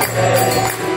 Hare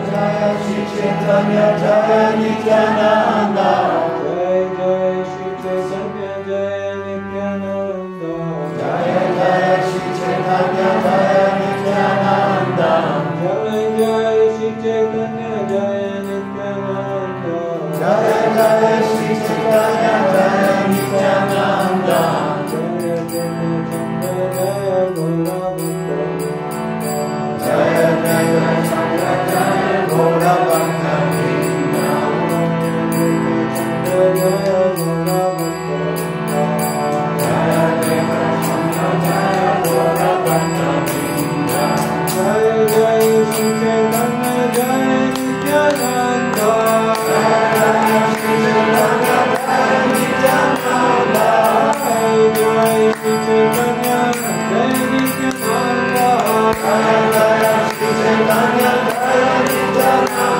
Jaya Shri Chaitanya Jaya Nityananda. Jaya Jaya Shri Chaitanya Jaya Nityananda. Jaya Jaya Shri Chaitanya Jaya Nityananda. Jaya Jaya Shri Chaitanya Jaya Nityananda. Jaya Jaya Shri Chaitanya Jaya Nityananda. Jaya Jaya Jaya Jaya Jaya Gaura Bhakta Vrinda. Jaya Jaya Gaura Bhakta Vrinda. Jaya Jaya Jaya Gaura Bhakta Vrinda. Jaya Jaya Shri Chaitanya Jaya Nityananda. Jaya Jaya Shri Chaitanya Jaya Nityananda. Jaya Jaya Shri Chaitanya Jaya Nityananda. Jaya Jaya Shri Chaitanya Jaya Nityananda.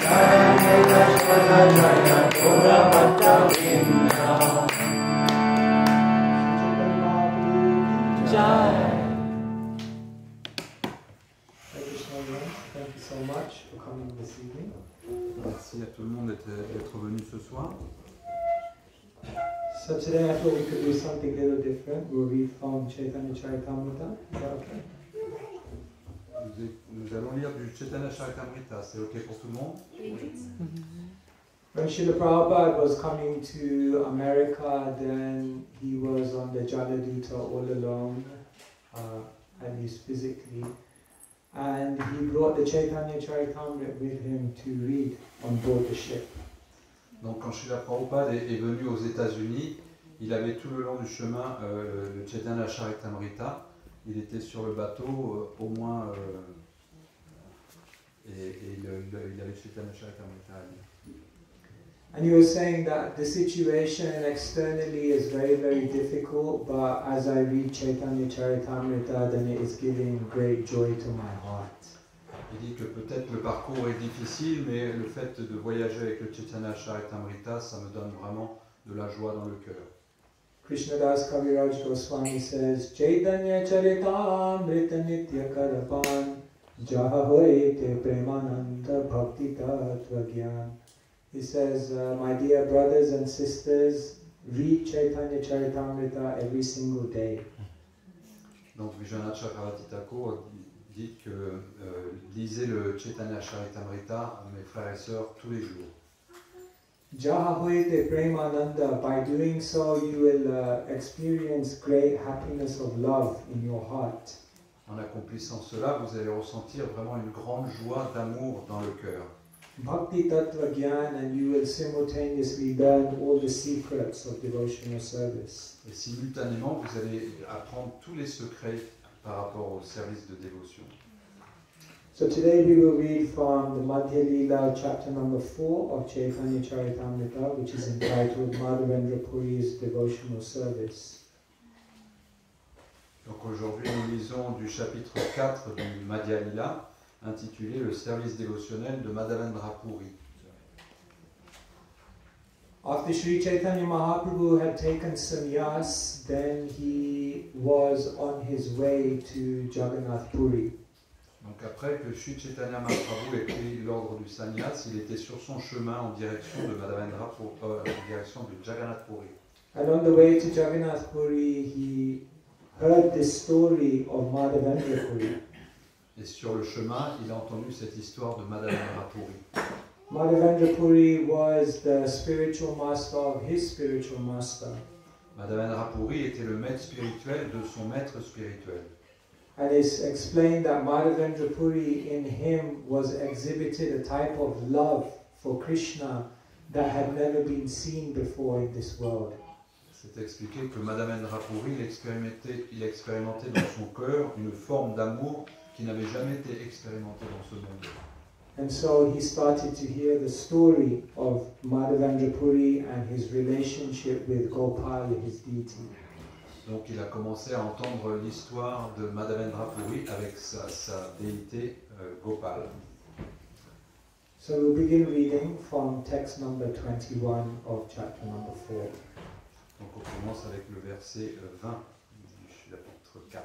Jaya Jaya Chaitanya Jaya Gaura Bhakta Vrinda. Jai. Thank you so much for coming this evening. Merci à tout le monde d'être venu ce soir. So today I thought we could do something a little different. We'll read from Chaitanya Charitamrita. Is that okay? Nous allons lire du Chaitanya Charitamrita. C'est OK pour tout le monde? When Srila Prabhupada was coming to America, then he was on the Jaladuta all alone, at least physically. And he brought the Chaitanya Charitamrita with him to read on board the ship. Donc quand Srila Prabhupada est venu aux États-Unis, il avait tout le long du chemin le Chaitanya Charitamrita. Il était sur le bateau au moins et il avait Chaitanya Charitamrita à lire. And he was saying that the situation externally is very, very difficult, but as I read Chaitanya Charitamrita, then it is giving great joy to my heart. Il dit que peut-être le parcours est difficile, mais le fait de voyager avec le Chaitanya Charitamrita, ça me donne vraiment de la joie dans le cœur. Krishnadas Kaviraj Goswami says, Chaitanya Charitamrita Nitya Karapan Jaha Hoite Premananda Bhakti Tattva Gyan. He says, my dear brothers and sisters, read Chaitanya Charitamrita every single day. Donc Vijayanath Chakravarti Thakur dit que lisez le Chaitanya Charitamrita, mes frères et sœurs, tous les jours. Jahahoite Premananda, by doing so you will experience great happiness of love in your heart. En accomplissant cela, vous allez ressentir vraiment une grande joie d'amour dans le cœur. Bhakti Tattva Gyan, and you will simultaneously learn all the secrets of devotional service. Et simultanément, vous allez apprendre tous les secrets par rapport au service de dévotion. So today we will read from the Madhya Leela chapter number 4 of Chaitanya Charitamrita, which is entitled Madhavendra Puri's Devotional Service. Donc aujourd'hui, nous lisons du chapitre 4 du Madhya Lila, intitulé Le service dévotionnel de Madhavendra Puri. After Sri Chaitanya Mahaprabhu had taken sannyas, then he was on his way to Jagannath Puri. Donc après que Sri Chaitanya Mahaprabhu ait pris l'ordre du sannyas, il était sur son chemin en direction de Madhavendra en direction de Jagannath Puri. And on the way to Jagannath Puri, he heard the story of Madhavendra Puri. Et sur le chemin, il a entendu cette histoire de Madhavendra Puri. Madhavendra Puri was the spiritual master of his spiritual master. Madhavendra Puri était le maître spirituel de son maître spirituel. And it's explained that Madhavendra Puri in him was exhibited a type of love for Krishna that had never been seen before in this world. C'est expliqué que Madhavendra Puri il expérimentait dans son cœur une forme d'amour qui n'avait jamais été expérimentée dans ce monde. And so he started to hear the story of Madhavendra Puri and his relationship with Gopal, his deity. Donc il a commencé à entendre l'histoire de Madhavendra Puri avec sa déité Gopal. So we'll begin reading from text number 21 of chapter number 4. Donc on commence avec le verset 20 du chapitre 4.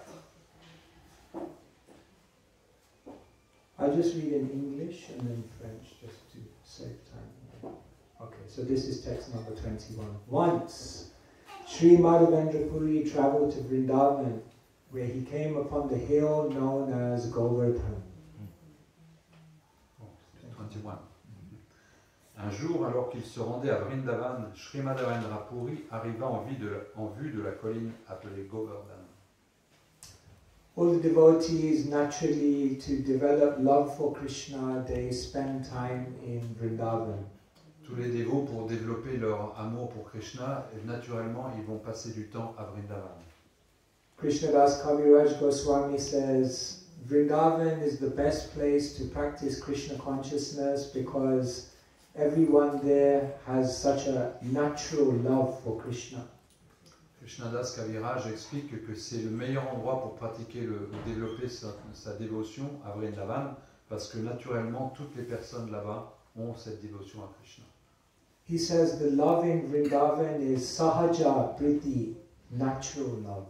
I'll just read in English and then French just to save time. Okay, so this is text number 21. Once, Sri Madhavendra Puri traveled to Vrindavan, where he came upon the hill known as Govardhan. 21. Un jour, alors qu'il se rendait à Vrindavan, Sri Madhavendra Puri arriva en vue de la colline appelée Govardhan. All the devotees, naturally, to develop love for Krishna, they spend time in Vrindavan. Tous les dévots, pour développer leur amour pour Krishna, naturellement, ils vont passer du temps à Vrindavan. Krishnadas Kaviraj Goswami says, Vrindavan is the best place to practice Krishna consciousness because everyone there has such a natural love for Krishna. Krishnadas Kaviraj explique que c'est le meilleur endroit pour pratiquer ou développer sa dévotion à Vrindavan parce que naturellement, toutes les personnes là-bas ont cette dévotion à Krishna. He says the love in Vrindavan is sahaja priti, natural love.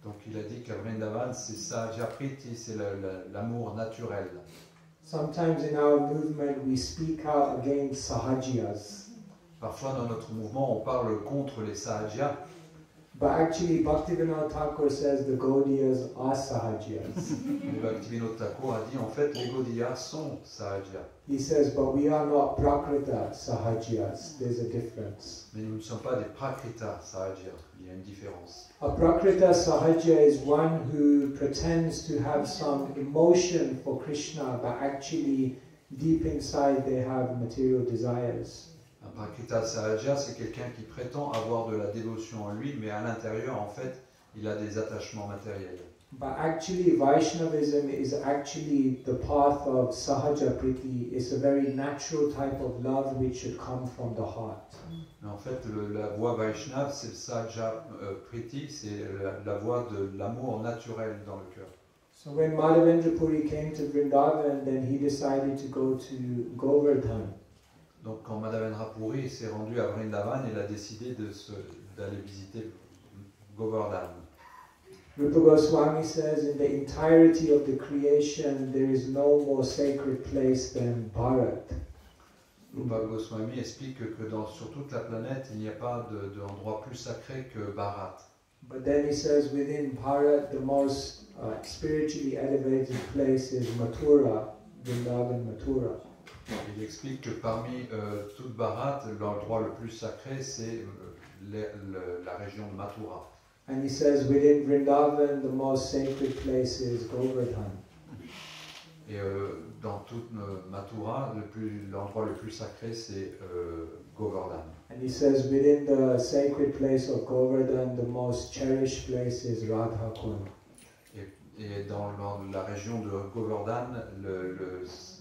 Donc il a dit qu'à Vrindavan, c'est sahaja priti, c'est l'amour naturel. Sometimes in our movement we speak out against sahajiyas. Parfois dans notre mouvement, on parle contre les sahajas. But actually Bhaktivinoda Thakur says the Gaudiyas are sahajiyas. Mais Bhaktivinoda Thakur a dit en fait les Gaudiyas sont sahajas. He says, but we are not prakrita sahajiyas. There's a difference. Mais nous ne sommes pas des prakrita sahajas. Il y a une différence. A prakrita sahaja is one who pretends to have some emotion for Krishna, but actually deep inside they have material desires. Un prakrita sahaja, c'est quelqu'un qui prétend avoir de la dévotion en lui, mais à l'intérieur, en fait, il a des attachements matériels. But actually, Vaishnavism is actually the path of sahaja priti. It's a very natural type of love which should come from the heart. Mais en fait, la voie Vaishnava, c'est le sahaja priti, c'est la voie de l'amour naturel dans le cœur. So when Madhavendra Puri came to Vrindavan, then he decided to go to Govardhan. Donc quand Madhavendra Puri s'est rendu à Vrindavan, il a décidé d'aller visiter Govardhan. Rupa Goswami says in the entirety of the creation there is no more sacred place than Bharat. Rupa Goswami explique que sur toute la planète, il n'y a pas d'endroit plus sacré que Bharat. But then he says within Bharat the most spiritually elevated place is Mathura, Vrindavan Mathura. Il explique que parmi toute Bharat, l'endroit le plus sacré, c'est la région de Mathura. And he says within Vrindavan the most sacred place is Govardhan. Et dans toute Mathura, l'endroit le plus sacré, c'est Govardhan. And he says within the sacred place of Govardhan the most cherished place is Radha Kund. Et dans la région de Govardhan,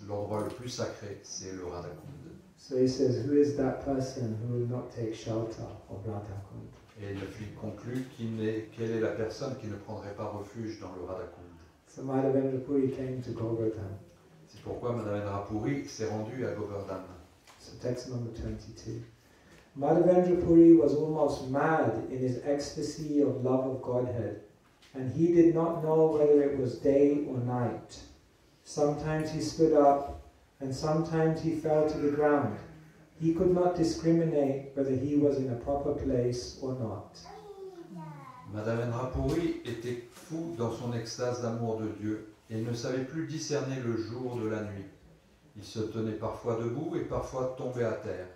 l'endroit le plus sacré, c'est le Radha Kund. So he says, who is that person who will not take shelter of Radha Kund? Et il conclut quelle est la personne qui ne prendrait pas refuge dans le Radha Kund. So Madhavendra Puri came to Govardhan. C'est pourquoi Madhavendra Puri s'est rendu à Govardhan. So text number 22. Madhavendra Puri was almost mad in his ecstasy of love of Godhead, and he did not know whether it was day or night. Sometimes he stood up, and sometimes he fell to the ground. He could not discriminate whether he was in a proper place or not. Madhavendra Puri était fou dans son extase d'amour de Dieu et ne savait plus discerner le jour de la nuit. Il se tenait parfois debout et parfois tombait à terre.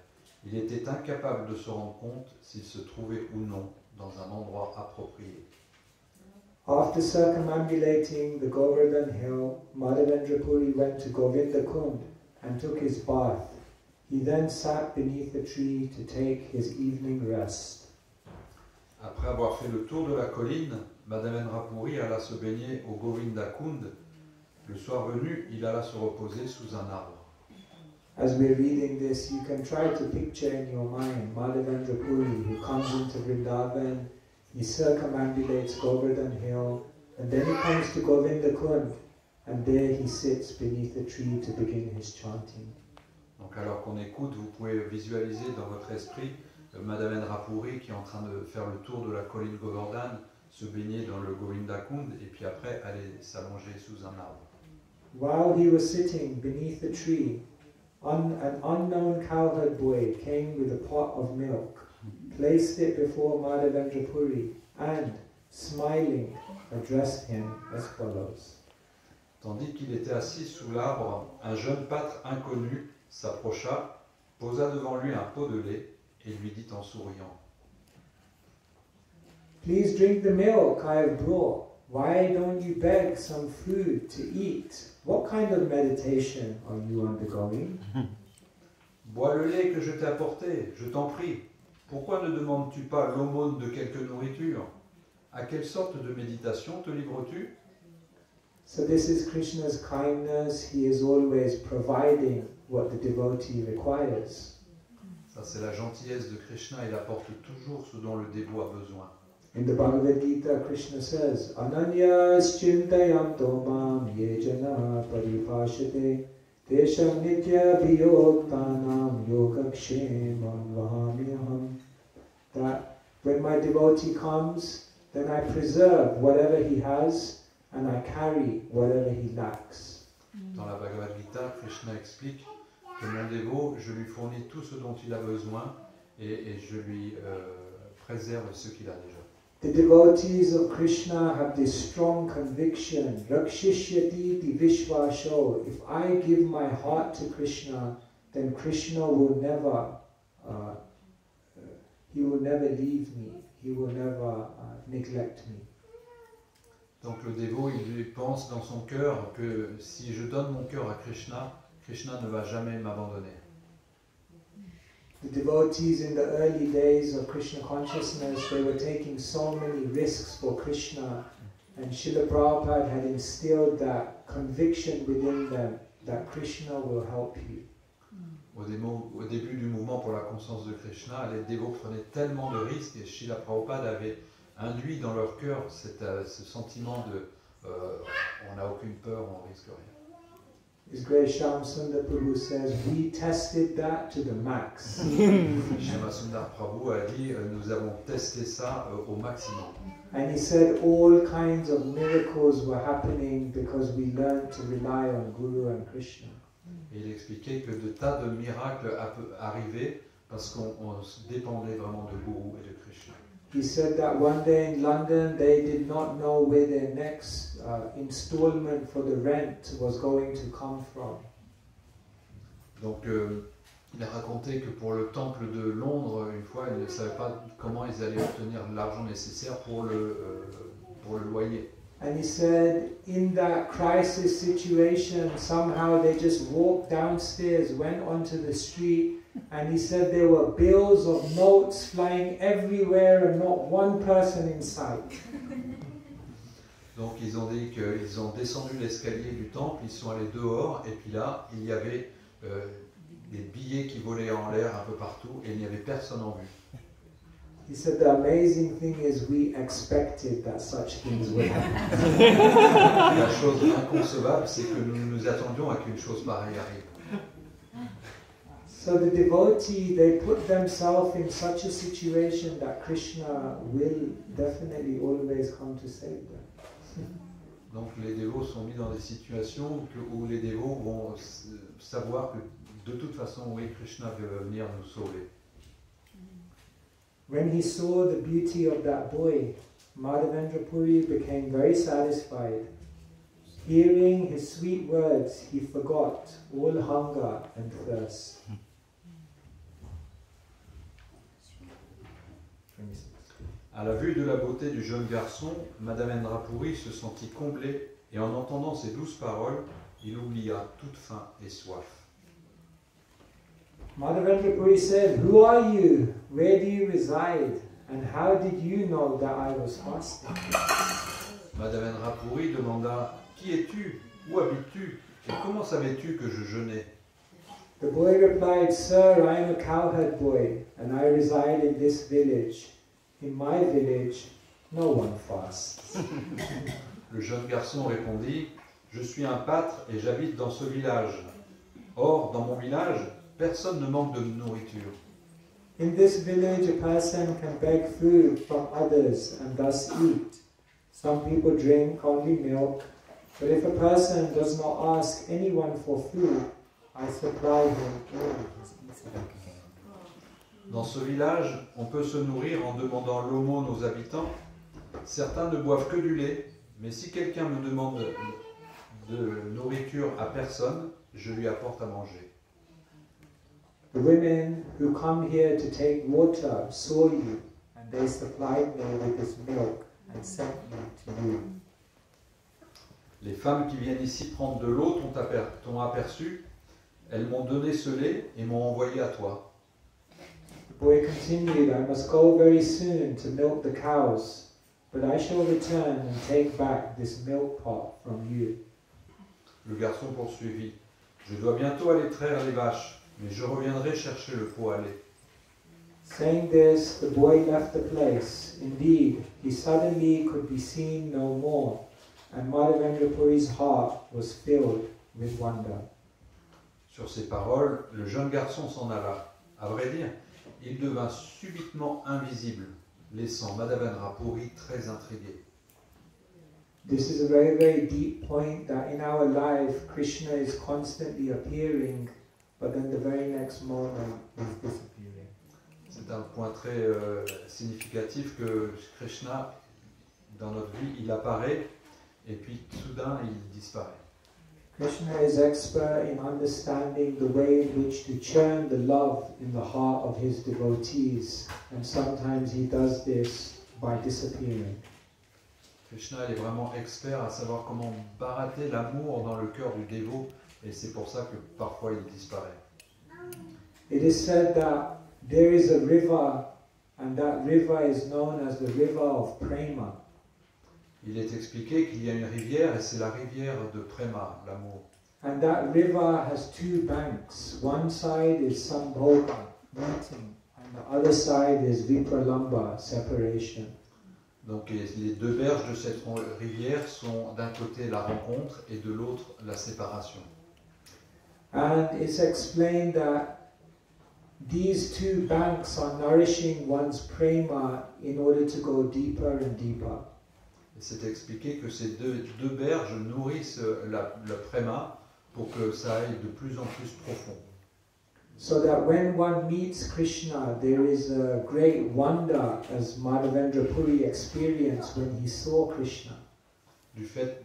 Il était incapable de se rendre compte s'il se trouvait ou non dans un endroit approprié. After circumambulating the Govardhan hill, Madhavendra Puri went to Govinda Kund and took his bath. He then sat beneath a tree to take his evening rest. Après avoir fait le tour de la colline, Madhavendra Puri alla se baigner au Govinda Kund. Le soir venu, il alla se reposer sous un arbre. As we're reading this, you can try to picture in your mind Madhavendra Puri who comes into Vrindavan, he circumambulates Govardhan hill, and then he comes to Govinda Kund, and there he sits beneath a tree to begin his chanting. Donc alors qu'on écoute, vous pouvez visualiser dans votre esprit Madame Rapuri qui est en train de faire le tour de la colline Govardhan, se baigner dans le Govinda Kund et puis après aller s'allonger sous un arbre. While he was sitting beneath the tree, an unknown cowherd boy came with a pot of milk, placed it before Madhavendra Puri, and, smiling, addressed him as follows. Tandis qu'il était assis sous l'arbre, un jeune pâtre inconnu s'approcha, posa devant lui un pot de lait et lui dit en souriant: Please drink the milk I have brought. Why don't you beg some food to eat? What kind of meditation are you undergoing? Bois le lait que je t'ai apporté, je t'en prie. Pourquoi ne demandes-tu pas l'aumône de quelque nourriture? À quelle sorte de méditation te livres-tu? So this is Krishna's kindness. He is always providing what the devotee requires. Ça, c'est la gentillesse de Krishna, il apporte toujours ce dont le dévot a besoin. In the Bhagavad Gita, Krishna says, Ananyas chintayanto mam ye jana paripashate tesham nitya bhiyoktanam yogakshemam vahamyaham. That when my devotee comes, then I preserve whatever he has and I carry whatever he lacks. Dans la Bhagavad Gita, Krishna explique que mon dévot, je lui fournis tout ce dont il a besoin et je lui préserve ce qu'il a déjà. The devotees of Krishna have this strong conviction, Rakshishyati ti Vishvasho. If I give my heart to Krishna, then Krishna will never, he will never leave me. He will never neglect me. Donc le dévot, il pense dans son cœur que si je donne mon cœur à Krishna, Krishna ne va jamais m'abandonner. The devotees in the early days of Krishna consciousness, they were taking so many risks for Krishna, and Srila Prabhupada had instilled that conviction within them that Krishna will help you. Au début du mouvement pour la conscience de Krishna, les dévots prenaient tellement de risques et Srila Prabhupada avait induit dans leur cœur ce sentiment de on n'a aucune peur, on risque rien. His great Shyam Sundar Prabhu says, we tested that to the max. Shyama Sundar Prabhu a dit nous avons testé ça au maximum. And he said all kinds of miracles were happening because we learned to rely on Guru and Krishna. Et il expliquait que de tas de miracles arrivaient parce qu'on dépendait vraiment de Guru et de Krishna. He said that one day in London they did not know where their next installment for the rent was going to come from. Donc il a raconté que pour le temple de Londres, une fois, ils ne savaient pas comment ils allaient obtenir l'argent nécessaire pour le loyer. And he said in that crisis situation somehow they just walked downstairs, went onto the street, and he said there were bills of notes flying everywhere and not one person in sight. Donc ils ont dit qu'ils ont descendu l'escalier du temple, ils sont allés dehors et puis là il y avait des billets qui volaient en l'air un peu partout et il n'y avait personne en vue. He said the amazing thing is we expected that such things would happen. La chose inconcevable, c'est que nous nous attendions à qu'une chose pareille arrive. So the devotee, they put themselves in such a situation that Krishna will definitely always come to save them. Donc les dévots sont mis dans des situations où les dévots vont savoir que de toute façon, oui, Krishna va venir nous sauver. When he saw the beauty of that boy, Madhavendra Puri became very satisfied. Hearing his sweet words, he forgot all hunger and thirst. À la vue de la beauté du jeune garçon, Madhavendra Puri se sentit comblé et en entendant ces douces paroles, il oublia toute faim et soif. Madhavendra Puri said, "Who are you? Where do you reside? And how did you know that I was fasting?" Madhavendra Puri demanda, qui es-tu? Où habites-tu? Et comment savais-tu que je jeûnais? The boy replied, "Sir, I am a cowherd boy, and I reside in this village. In my village, no one fasts." Le jeune garçon répondit, je suis un pâtre et j'habite dans ce village. Or, dans mon village, personne ne manque de nourriture. In this village, a person can beg food from others and thus eat. Some people drink only milk, but if a person does not ask anyone for food, I supply him all his needs. Dans ce village, on peut se nourrir en demandant l'aumône aux habitants. Certains ne boivent que du lait, mais si quelqu'un me demande de nourriture à personne, je lui apporte à manger. The women who come here to take water saw you, and they supplied me with this milk and sent me to you. Les femmes qui viennent ici prendre de l'eau t'ont aperçu, elles m'ont donné ce lait et m'ont envoyé à toi. The boy continued, I must go very soon to milk the cows, but I shall return and take back this milk pot from you. Le garçon poursuivit, je dois bientôt aller traire les vaches, mais je reviendrai chercher le pot à lait. Saying this, the boy left the place. Indeed, he suddenly could be seen no more, and Madhavendra Puri's heart was filled with wonder. Sur ces paroles, le jeune garçon s'en alla. À vrai dire, il devint subitement invisible, laissant Madhavendra Puri très intrigué. This is a very, very deep point that in our life, Krishna is constantly appearing, but then the very next moment is disappearing. C'est un point très significatif que Krishna, dans notre vie, il apparaît et puis soudain il disparaît. Krishna is expert in understanding the way in which to churn the love in the heart of his devotees, and sometimes he does this by disappearing. Krishna il est vraiment expert à savoir comment barater l'amour dans le cœur du dévot, et c'est pour ça que parfois il disparaît. It is said that there is a river, and that river is known as the river of prema. Il est expliqué qu'il y a une rivière, et c'est la rivière de Prema, l'amour. And that river has two banks. One side is Sambhoga, meeting, and the other side is Vipralamba, separation. Donc les deux berges de cette rivière sont d'un côté la rencontre et de l'autre la séparation. And it's explained that these two banks are nourishing one's prema in order to go deeper and deeper. Et c'est expliqué que ces deux berges nourrissent le Prema pour que ça aille de plus en plus profond. So that when one meets Krishna, there is a great wonder, as Madhavendra Puri experienced when he saw Krishna. Du fait,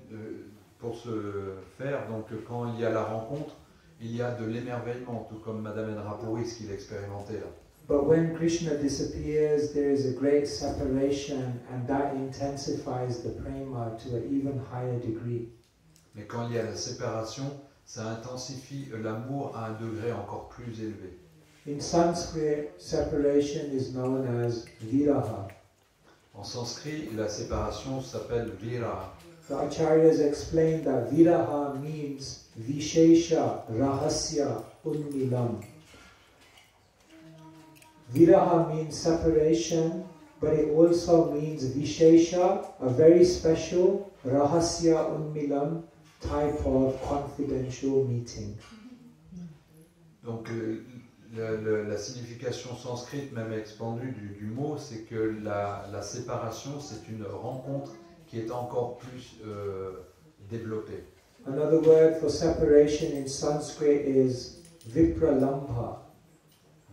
pour ce faire, donc quand il y a la rencontre, il y a de l'émerveillement, tout comme Madhavendra Puri, ce qu'il expérimentait là. But when Krishna disappears, there is a great separation, and that intensifies the prema to an even higher degree. Mais quand il y a la séparation, ça intensifie l'amour à un degré encore plus élevé. In Sanskrit, separation is known as viraha. En sanskrit, la séparation s'appelle viraha. The acharyas explain that viraha means vishesha rahasya unmilam. Viraha means separation, but it also means vishesha, a very special rahasya unmilam type of confidential meeting. Donc la signification sanscrite, même expandue du mot, c'est que la séparation, c'est une rencontre qui est encore plus développée. Another word for separation in Sanskrit is vipralambha.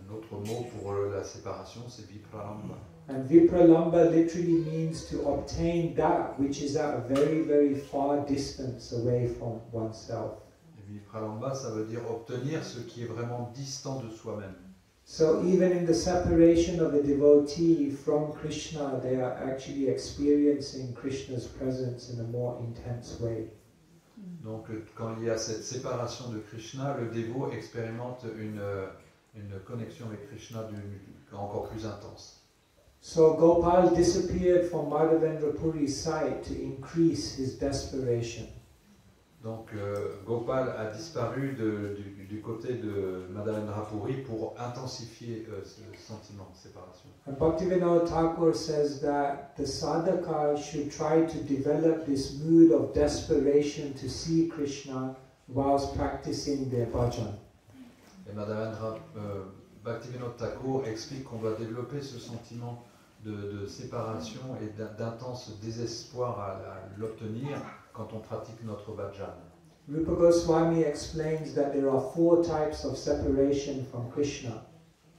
Un autre mot pour la séparation, c'est vipralamba. And vipralamba literally means to obtain that which is at a very, very far distance away from oneself. Et vipralamba, ça veut dire obtenir ce qui est vraiment distant de soi-même. So even in the separation of a devotee from Krishna, they are actually experiencing Krishna's presence in a more intense way. Donc quand il y a cette séparation de Krishna, le dévot expérimente une connexion avec Krishna encore plus intense. So Gopal disappeared from Madhavendra Puri's sight to increase his desperation. Donc Gopal a disparu du côté de Madhavendra Puri pour intensifier ce sentiment de séparation. And Bhaktivinoda Thakur says that the sadhaka should try to develop this mood of desperation to see Krishna whilst practicing their bhajan. Et Madhavendra Bhaktivinoda Thakur explique qu'on doit développer ce sentiment de séparation et d'intense désespoir à l'obtenir quand on pratique notre bhajan. Rupa Goswami explains that there are 4 types of separation from Krishna.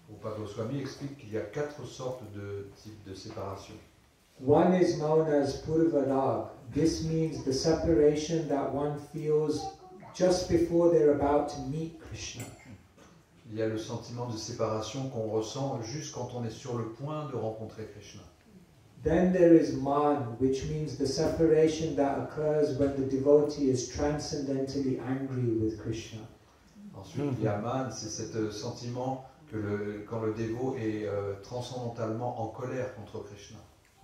Rupa Goswami explique qu'il y a 4 sortes de types de séparation. One is known as Purva Rag. This means the separation that one feels just before they're about to meet Krishna. Il y a le sentiment de séparation qu'on ressent juste quand on est sur le point de rencontrer Krishna. Then there is Man, which means the separation that occurs when the devotee is transcendently angry with Krishna. Ensuite, il y a Man, c'est ce sentiment que quand le dévot est transcendantalement en colère contre Krishna.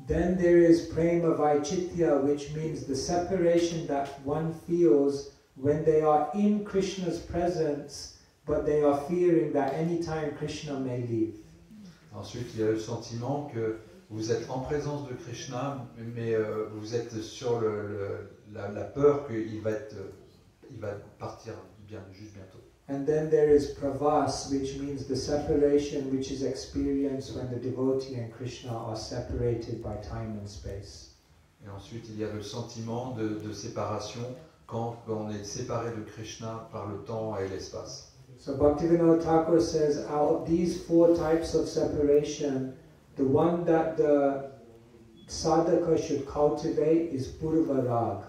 Then there is Prema Vaichitya, which means the separation that one feels when they are in Krishna's presence, but they are fearing that any time Krishna may leave. Ensuite, il y a le sentiment que vous êtes en présence de Krishna, mais vous êtes sur la peur qu'il va partir juste bientôt. And then there is Pravas, which means the separation which is experienced when the devotee and Krishna are separated by time and space. Et ensuite, il y a le sentiment de séparation quand on est séparé de Krishna par le temps et l'espace. So Bhaktivinoda Thakur says, out of these 4 types of separation, the one that the sadhaka should cultivate is Purva Rag.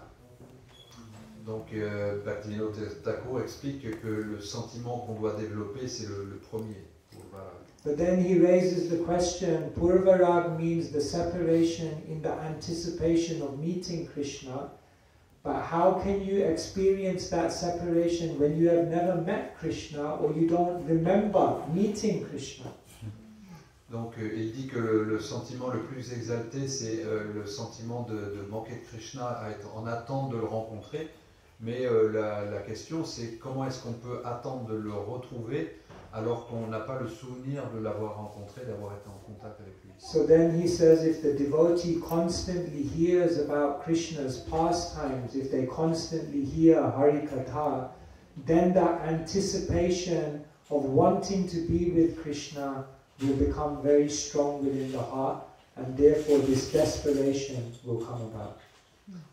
Donc Bhaktivinoda Thakur explique que le sentiment qu'on doit développer, c'est le premier. But then he raises the question, Purva Rag means the separation in the anticipation of meeting Krishna. But how can you experience that separation when you have never met Krishna or you don't remember meeting Krishna? Donc il dit que le sentiment le plus exalté, c'est le sentiment de manquer de Krishna, à être en attente de le rencontrer. Mais la question, c'est comment est-ce qu'on peut attendre de le retrouver alors qu'on n'a pas le souvenir de l'avoir rencontré, d'avoir été en contact avec lui. So then he says, if the devotee constantly hears about Krishna's pastimes, if they constantly hear Hari Katha, then that anticipation of wanting to be with Krishna will become very strong within the heart, and therefore this desperation will come about.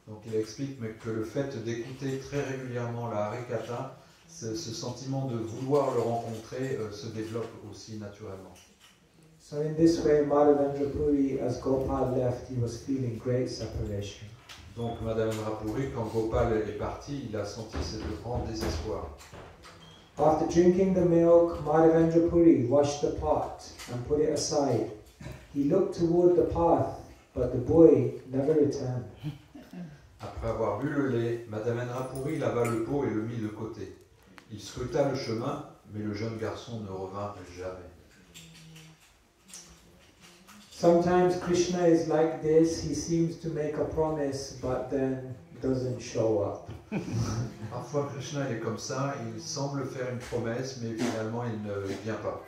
Donc il explique que le fait d'écouter très régulièrement la Harikatha, ce sentiment de vouloir le rencontrer se développe aussi naturellement. So in this way, Madhavendra Puri, as Gopal left, he was feeling great separation. Donc Madhavendra Puri, quand Gopal est parti, il a senti ce grand désespoir. After drinking the milk, Madhavendra Puri washed the pot and put it aside. He looked toward the path, but the boy never returned. Après avoir bu le lait, Madhavendra Puri lava le pot et le mit de côté. Il scruta le chemin, mais le jeune garçon ne revint jamais. Sometimes Krishna is like this, he seems to make a promise, but then doesn't show up. Parfois Krishna est comme ça, il semble faire une promesse, mais finalement il ne vient pas.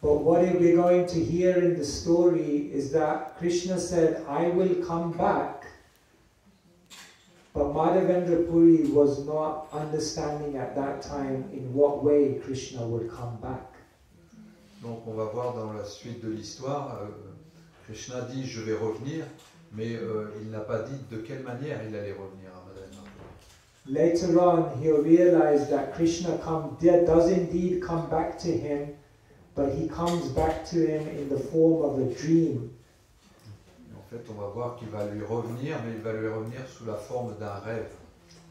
But what we're going to hear in the story is that Krishna said, I will come back. But Madhavendra Puri was not understanding at that time in what way Krishna would come back. Donc on va voir dans la suite de l'histoire, Krishna dit je vais revenir, mais il n'a pas dit de quelle manière il allait revenir à Madhavendra Puri. Later on, he'll realize that Krishna does indeed come back to him, but he comes back to him in the form of a dream. En fait, on va voir qu'il va lui revenir, mais il va lui revenir sous la forme d'un rêve.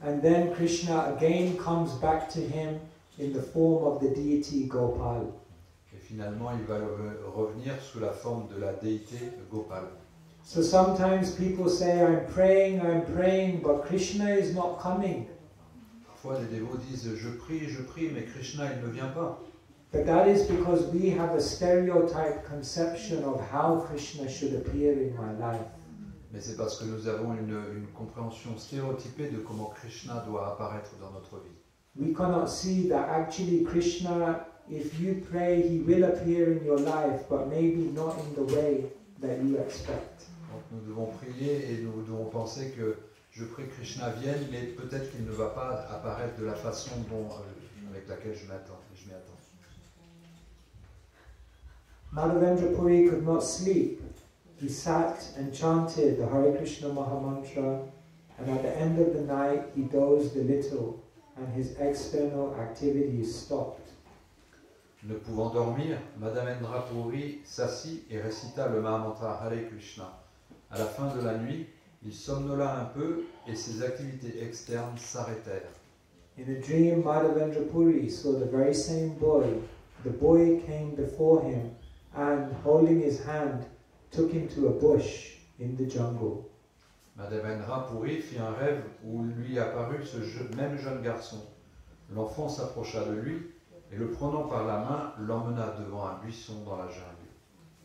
And then Krishna again comes back to him in the form of the deity Gopal. Et finalement, il va revenir sous la forme de la déité Gopal. So sometimes people say, I'm praying, but Krishna is not coming. Parfois, les dévots disent je prie, mais Krishna, il ne vient pas. But that is because we have a stereotype conception of how Krishna should appear in my life. Mais c'est parce que nous avons une compréhension stéréotypée de comment Krishna doit apparaître dans notre vie. We cannot see that actually Krishna, if you pray, he will appear in your life, but maybe not in the way that you expect. Donc nous devons prier et nous devons penser que je prie que Krishna vienne, mais peut-être qu'il ne va pas apparaître de la façon avec laquelle je m'y attends. Madhavendra Puri could not sleep. He sat and chanted the Hare Krishna Mahamantra, and at the end of the night he dozed a little and his external activities stopped. Ne pouvant dormir, Madhavendra Puri s'assit et récita le Mahamantra Hare Krishna. À la fin de la nuit, il somnola un peu et ses activités externes s'arrêtèrent. In a dream, Madhavendra Puri saw the very same boy. The boy came before him and, holding his hand, took him to a bush in the jungle. Madhavendra Puri fit un rêve où lui apparut ce même jeune garçon. L'enfant s'approcha de lui et le prenant par la main, l'emmena devant un buisson dans la jungle.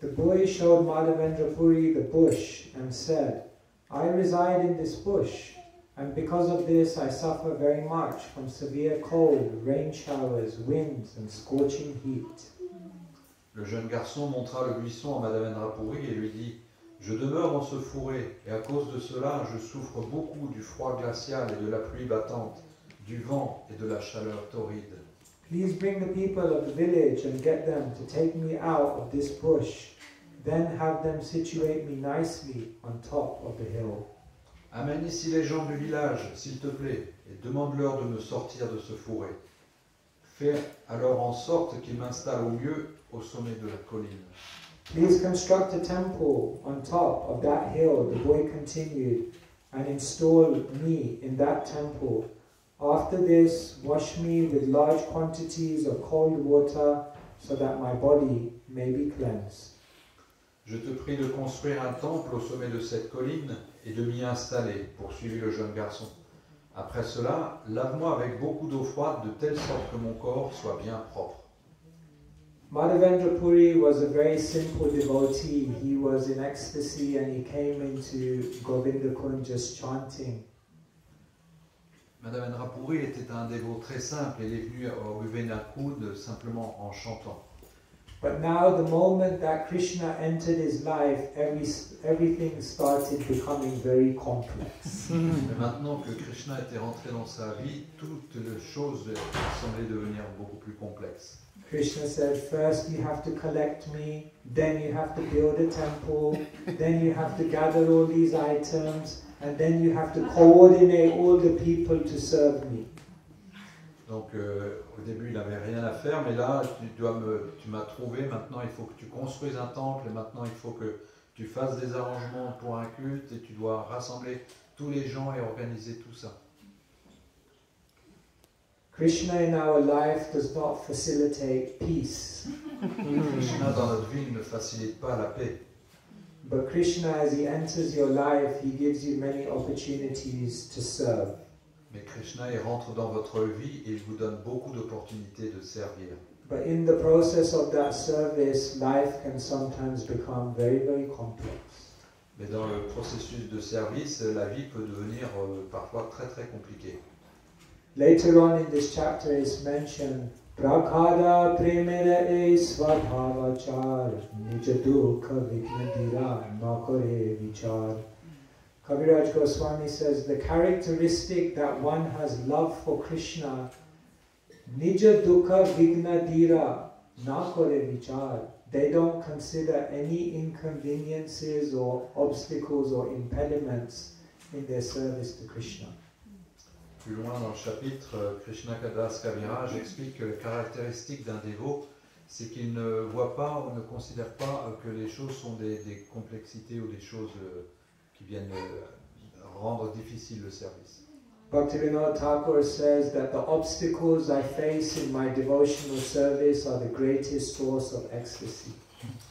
The boy showed Madhavendra Puri the bush and said, I reside in this bush, and because of this I suffer very much from severe cold, rain showers, winds and scorching heat. Le jeune garçon montra le buisson à Madhavendra Puri et lui dit « Je demeure en ce fourré, et à cause de cela, je souffre beaucoup du froid glacial et de la pluie battante, du vent et de la chaleur torride. Please bring the people of the village and get them to take me out of this bush, then have them situate me nicely on top of the hill. Amène ici les gens du village, s'il te plaît, et demande-leur de me sortir de ce fourré. Fais alors en sorte qu'ils m'installent au mieux au sommet de la colline. Please construct a temple on top of that hill, the boy continued, and install me in that temple. After this, wash me with large quantities of cold water so that my body may be cleansed. Je te prie de construire un temple au sommet de cette colline et de m'y installer, poursuivit le jeune garçon. Après cela, lave-moi avec beaucoup d'eau froide de telle sorte que mon corps soit bien propre. Madhavendra Puri was a very simple devotee. He was in ecstasy and he came into Govinda Kund just chanting. Madhavendra Puri était un dévot très simple et il est venu au Govinda Kund simplement en chantant. But now, the moment that Krishna entered his life, everything started becoming very complex. Mais maintenant que Krishna était rentré dans sa vie, toutes les choses semblaient devenir beaucoup plus complexes. Krishna said, first you have to collect me, then you have to build a temple, then you have to gather all these items, and then you have to coordinate all the people to serve me. Donc au début il n'avait rien à faire, mais là tu m'as trouvé, maintenant il faut que tu construises un temple, et maintenant il faut que tu fasses des arrangements pour un culte, et tu dois rassembler tous les gens et organiser tout ça. Krishna in our life does not facilitate peace. Krishna dans notre vie ne facilite pas la paix. But Krishna, as he enters your life, he gives you many opportunities to serve. Mais Krishna, il rentre dans votre vie et il vous donne beaucoup d'opportunités de servir. But in the process of that service, life can sometimes become very, very complex. Mais dans le processus de service, la vie peut devenir parfois très très compliquée. Later on in this chapter is mentioned Prakhada premera e svabhavachar nijadukha vignadira nakare vichar. Kaviraj Goswami says the characteristic that one has love for Krishna, nija dukha vignadira nakare vichar. They don't consider any inconveniences or obstacles or impediments in their service to Krishna. Plus loin dans le chapitre, Krishna Kadas Kaviraj explique que la caractéristique d'un dévot, c'est qu'il ne voit pas ou ne considère pas que les choses sont des complexités ou des choses qui viennent rendre difficile le service. Bhaktivinoda Thakur says that the obstacles I face in my devotional service are the greatest source of ecstasy.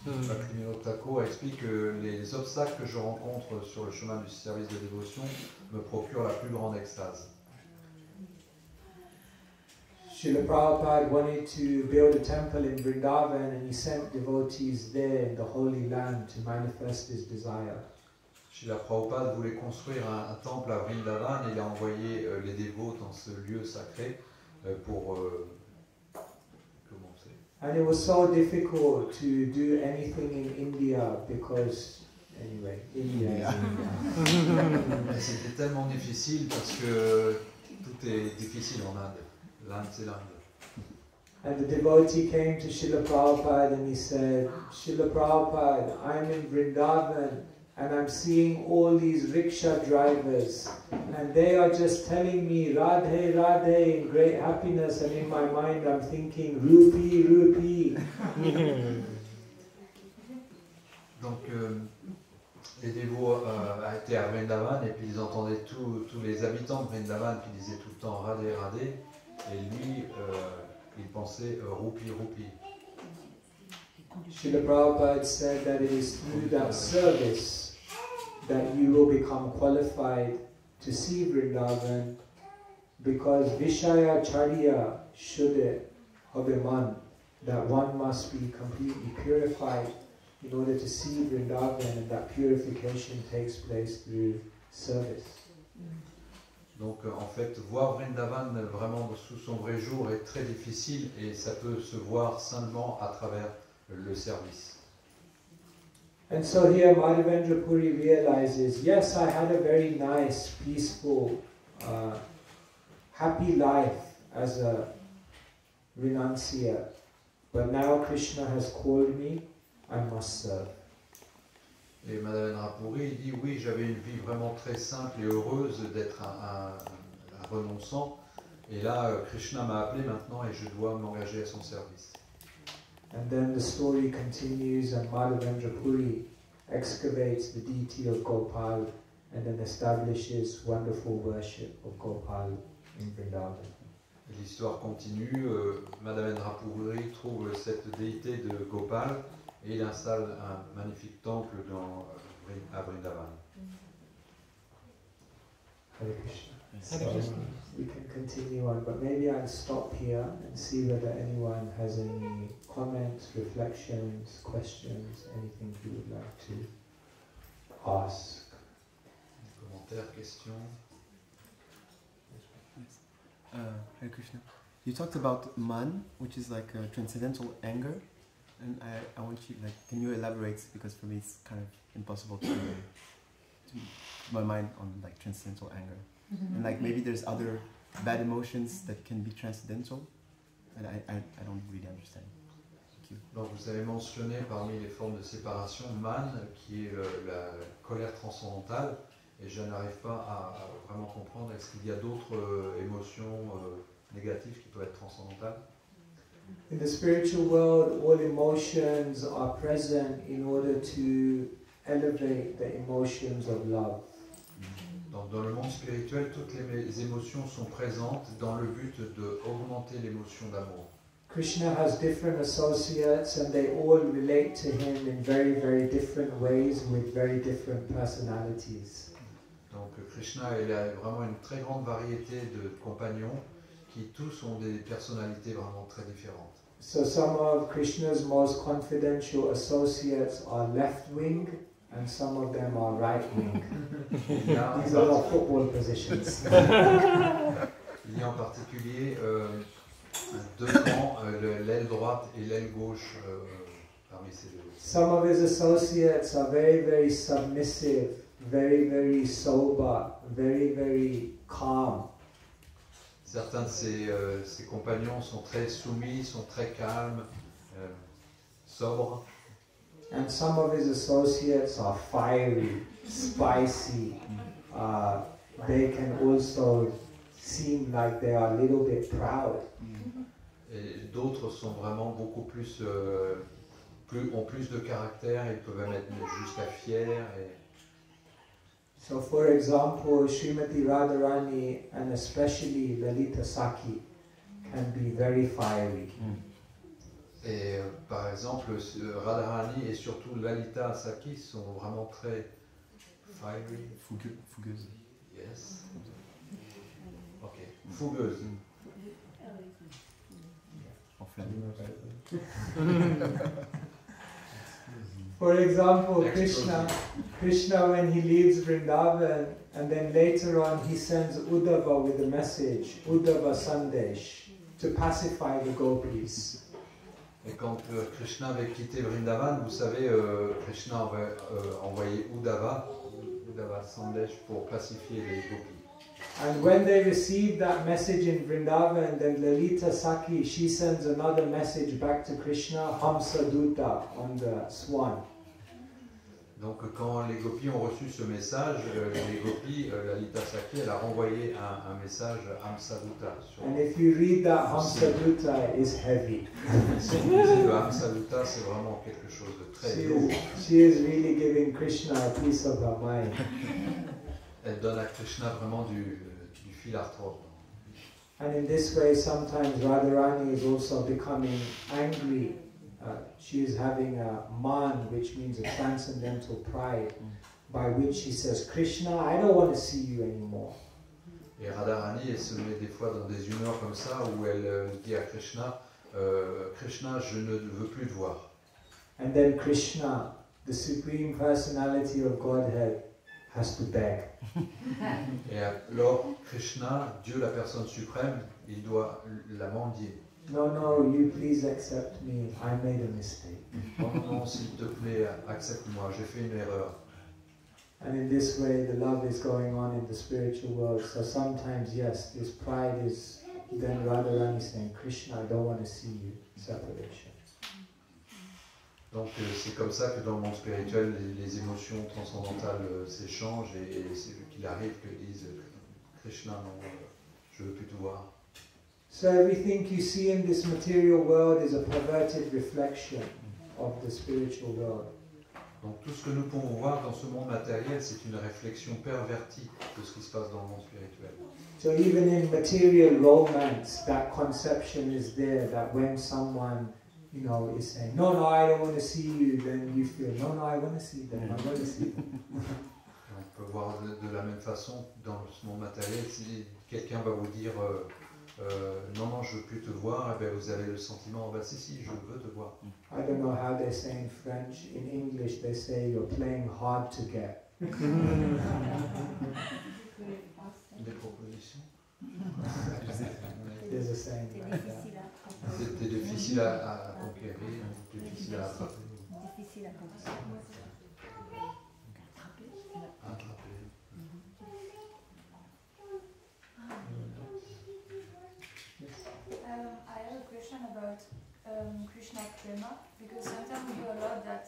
Bhaktivinoda Thakur explique que les obstacles que je rencontre sur le chemin du service de dévotion me procurent la plus grande extase. Srila Prabhupada wanted to build a temple in Vrindavan and he sent devotees there in the Holy Land to manifest his desire. Srila Prabhupada voulait construire un temple à Vrindavan et il a envoyé les dévots dans ce lieu sacré pour commencer. And it was so difficult to do anything in India because, anyway, India is India. Et c'était tellement difficile parce que tout est difficile en Inde. L'Inde, c'est l'Inde. And the devotee came to Srila Prabhupada and he said, Srila Prabhupada, I'm in Vrindavan and I'm seeing all these rickshaw drivers and they are just telling me Radhe, Radhe in great happiness, and in my mind I'm thinking Rupee, Rupee. Donc les dévots étaient à Vrindavan et puis ils entendaient tous les habitants de Vrindavan qui disaient tout le temps Radhe, Radhe, et lui il pensait Rupee, Rupee. Srila Prabhupada said that it is through that service that you will become qualified to see Vrindavan, because Vishaya Charya Shuddha Abhiman, that one must be completely purified in order to see Vrindavan, and that purification takes place through service. Donc en fait, voir Vrindavan vraiment sous son vrai jour est très difficile et ça peut se voir seulement à travers le service. And so here Madhavendra Puri realizes, yes, I had a very nice, peaceful, happy life as a renunciate, but now Krishna has called me, I must serve. Et Madhavendra Puri dit, oui, j'avais une vie vraiment très simple et heureuse d'être un renonçant, et là Krishna m'a appelé maintenant et je dois m'engager à son service. And then the story continues, and Madhavendra Puri excavates the deity of Gopal and then establishes wonderful worship of Gopal in Vrindavan. L'histoire continue, Madhavendra Puri trouve cette déité de Gopal et il installe un magnifique temple à Vrindavan. Hare Krishna. So we can continue on, but maybe I'll stop here and see whether anyone has any comments, reflections, questions, anything you would like to ask. Commentaires, questions? Hare Krishna. You talked about man, which is like a transcendental anger, and I want you, like, can you elaborate, because for me it's kind of impossible to my mind on like transcendental anger. And like maybe there's other bad emotions that can be transcendental, and I don't really understand. Thank you. Donc vous avez mentionné parmi les formes de séparation man, qui est la colère transcendantale, et je n'arrive pas à vraiment comprendre, est-ce qu'il y a d'autres émotions négatives qui peuvent être transcendantales? In the spiritual world, all emotions are present in order to elevate the emotions of love. Dans le monde spirituel, toutes les émotions sont présentes dans le but d'augmenter l'émotion d'amour. Krishna has different associates and they all relate to him in very, very different ways with very different personalities. Donc Krishna, il a vraiment une très grande variété de compagnons qui tous ont des personnalités vraiment très différentes. So some of Krishna's most confidential associates are left-wing and some of them are right-wing. These are all football positions. Il y a en particulier deux camps, l'aile droite et l'aile gauche parmi ces deux. Some of his associates are very, very submissive, very, very sober, very, very calm. Certains de ses compagnons sont très soumis, sont très calmes, sobres. And some of his associates are fiery, spicy. They can also seem like they are a little bit proud. Et d'autres sont vraiment beaucoup plus, ont plus de caractère, ils peuvent même être jusqu'à fiers. So for example, Srimati Radharani and especially Lalita Sakhi can be very fiery. Et par exemple, Radharani et surtout Lalita Sakhi sont vraiment très fiery. Fougueuse. Yes. Ok. Fougueuse. For example, explosive. Krishna when he leaves Vrindavan and then later on he sends Uddhava with a message, Uddhava Sandesh, to pacify the gopis. Et quand Krishna avait quitté Vrindavan, vous savez, Krishna avait envoyé Uddhava Sandesh pour pacifier les gopis. And when they receive that message in Vrindavan, then Lalita Sakhi, she sends another message back to Krishna, Hamsa Duta, on the swan. Donc quand les gopis ont reçu ce message, les gopis, Lalita Sakhi, elle a renvoyé un message Hamsaduta. And if you read that Hamsaduta, is heavy. Si vous lisez le Hamsaduta, c'est vraiment quelque chose de très lourd. She is really giving Krishna a piece of her mind. Elle donne à Krishna vraiment du fil à retordre. And in this way, sometimes Radharani is also becoming angry. She is having a man, which means a transcendental pride, by which she says, Krishna, I don't want to see you anymore. Et Radharani, elle se met des fois dans des humeurs comme ça, où elle dit à Krishna, Krishna, je ne veux plus te voir. And then Krishna, the Supreme Personality of Godhead, has to beg. Et alors, Krishna, Dieu la personne suprême, il doit la mendier. No, no, you please accept me. I made a mistake. Non, non, s'il te plaît, accepte-moi, j'ai fait une erreur. And in this way, the love is going on in the spiritual world. So sometimes, yes, this pride is then Radharani saying, Krishna, I don't want to see you. Separation. Donc c'est comme ça que dans le monde spirituel, les émotions transcendantales s'échangent et c'est qu'il arrive qu'ils disent Krishna, non, je ne veux plus te voir. So everything you see in this material world is a perverted reflection of the spiritual world. Donc tout ce que nous pouvons voir dans ce monde matériel, c'est une réflexion pervertie de ce qui se passe dans le monde spirituel. So even in material romance, that conception is there that when someone, you know, is saying, no, no, I don't want to see you, then you feel, no, no, I want to see them, I want to see them. On peut voir de la même façon dans ce monde matériel, si quelqu'un va vous dire non, non, je ne veux plus te voir, eh bien, vous avez le sentiment, bah, si, je veux te voir. I don't know how they say in French. In English, they say you're playing hard to get. Des propositions. There's a saying like that. C'était difficile à conquérir, difficile à attraper. Difficile à conquérir. I have a question about Krishna Prema, because sometimes we hear a lot that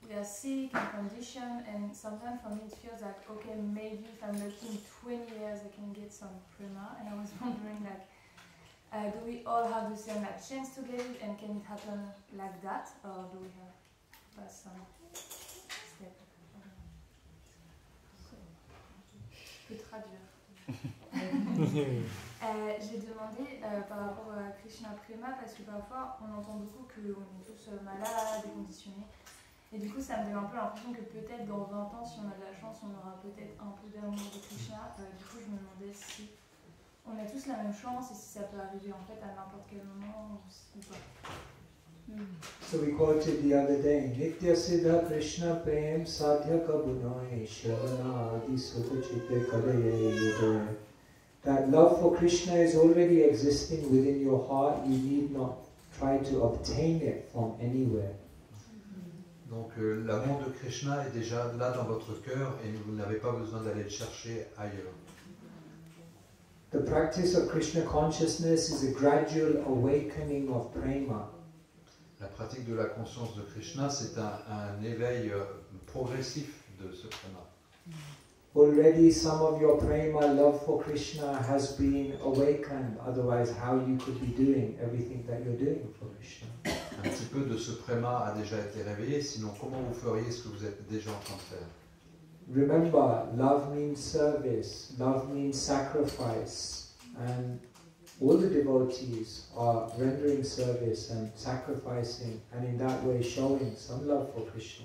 we are sick and conditioned, and sometimes for me it feels like, okay, maybe if I'm lucky in 20 years I can get some Prema, and I was wondering like, do we all have the same like, chance to get it, and can it happen like that, or do we have pass some step? Je peux traduire. J'ai demandé par rapport à Krishna Prema parce que parfois on entend beaucoup qu'on est tous malades, déconditionnés, et du coup ça me donne un peu l'impression que peut-être dans 20 ans, si on a de la chance, on aura peut-être un peu d'amour de Krishna. Du coup je me demandais si on a tous la même chance et si ça peut arriver en fait à n'importe quel moment ou pas. So we quoted the other day, Nitya Siddha Krishna Prem Sadhya Kabunoi Shavana Adi Sutta Chitte Kadaye Yude. That love for Krishna is already existing within your heart. You need not try to obtain it from anywhere. Donc l'amour de Krishna est déjà là dans votre cœur et vous n'avez pas besoin d'aller le chercher ailleurs. The practice of Krishna consciousness is a gradual awakening of prema. La pratique de la conscience de Krishna, c'est un éveil progressif de ce prema. Already some of your prema, love for Krishna has been awakened, otherwise how you could be doing everything that you're doing for Krishna. Un petit peu de ce prema a déjà été réveillé, sinon comment vous feriez ce que vous êtes déjà en train de faire? Remember, love means service, love means sacrifice, and all the devotees are rendering service and sacrificing, and in that way showing some love for Krishna.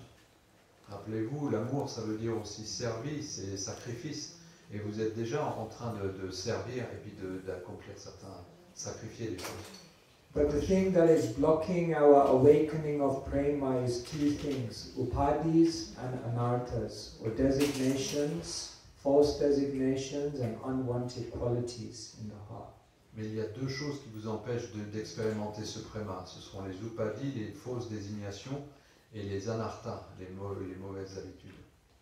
Rappelez-vous, l'amour, ça veut dire aussi service et sacrifice. Et vous êtes déjà en train de servir et puis d'accomplir certains, sacrifier des choses. But the thing that is blocking our awakening of prema is two things, upadhis and anarthas, or designations, false designations and unwanted qualities in the heart. Mais il y a deux choses qui vous empêchent d'expérimenter ce préma. Ce seront les upadhis, les fausses désignations, et les anarthas, les mauvaises habitudes.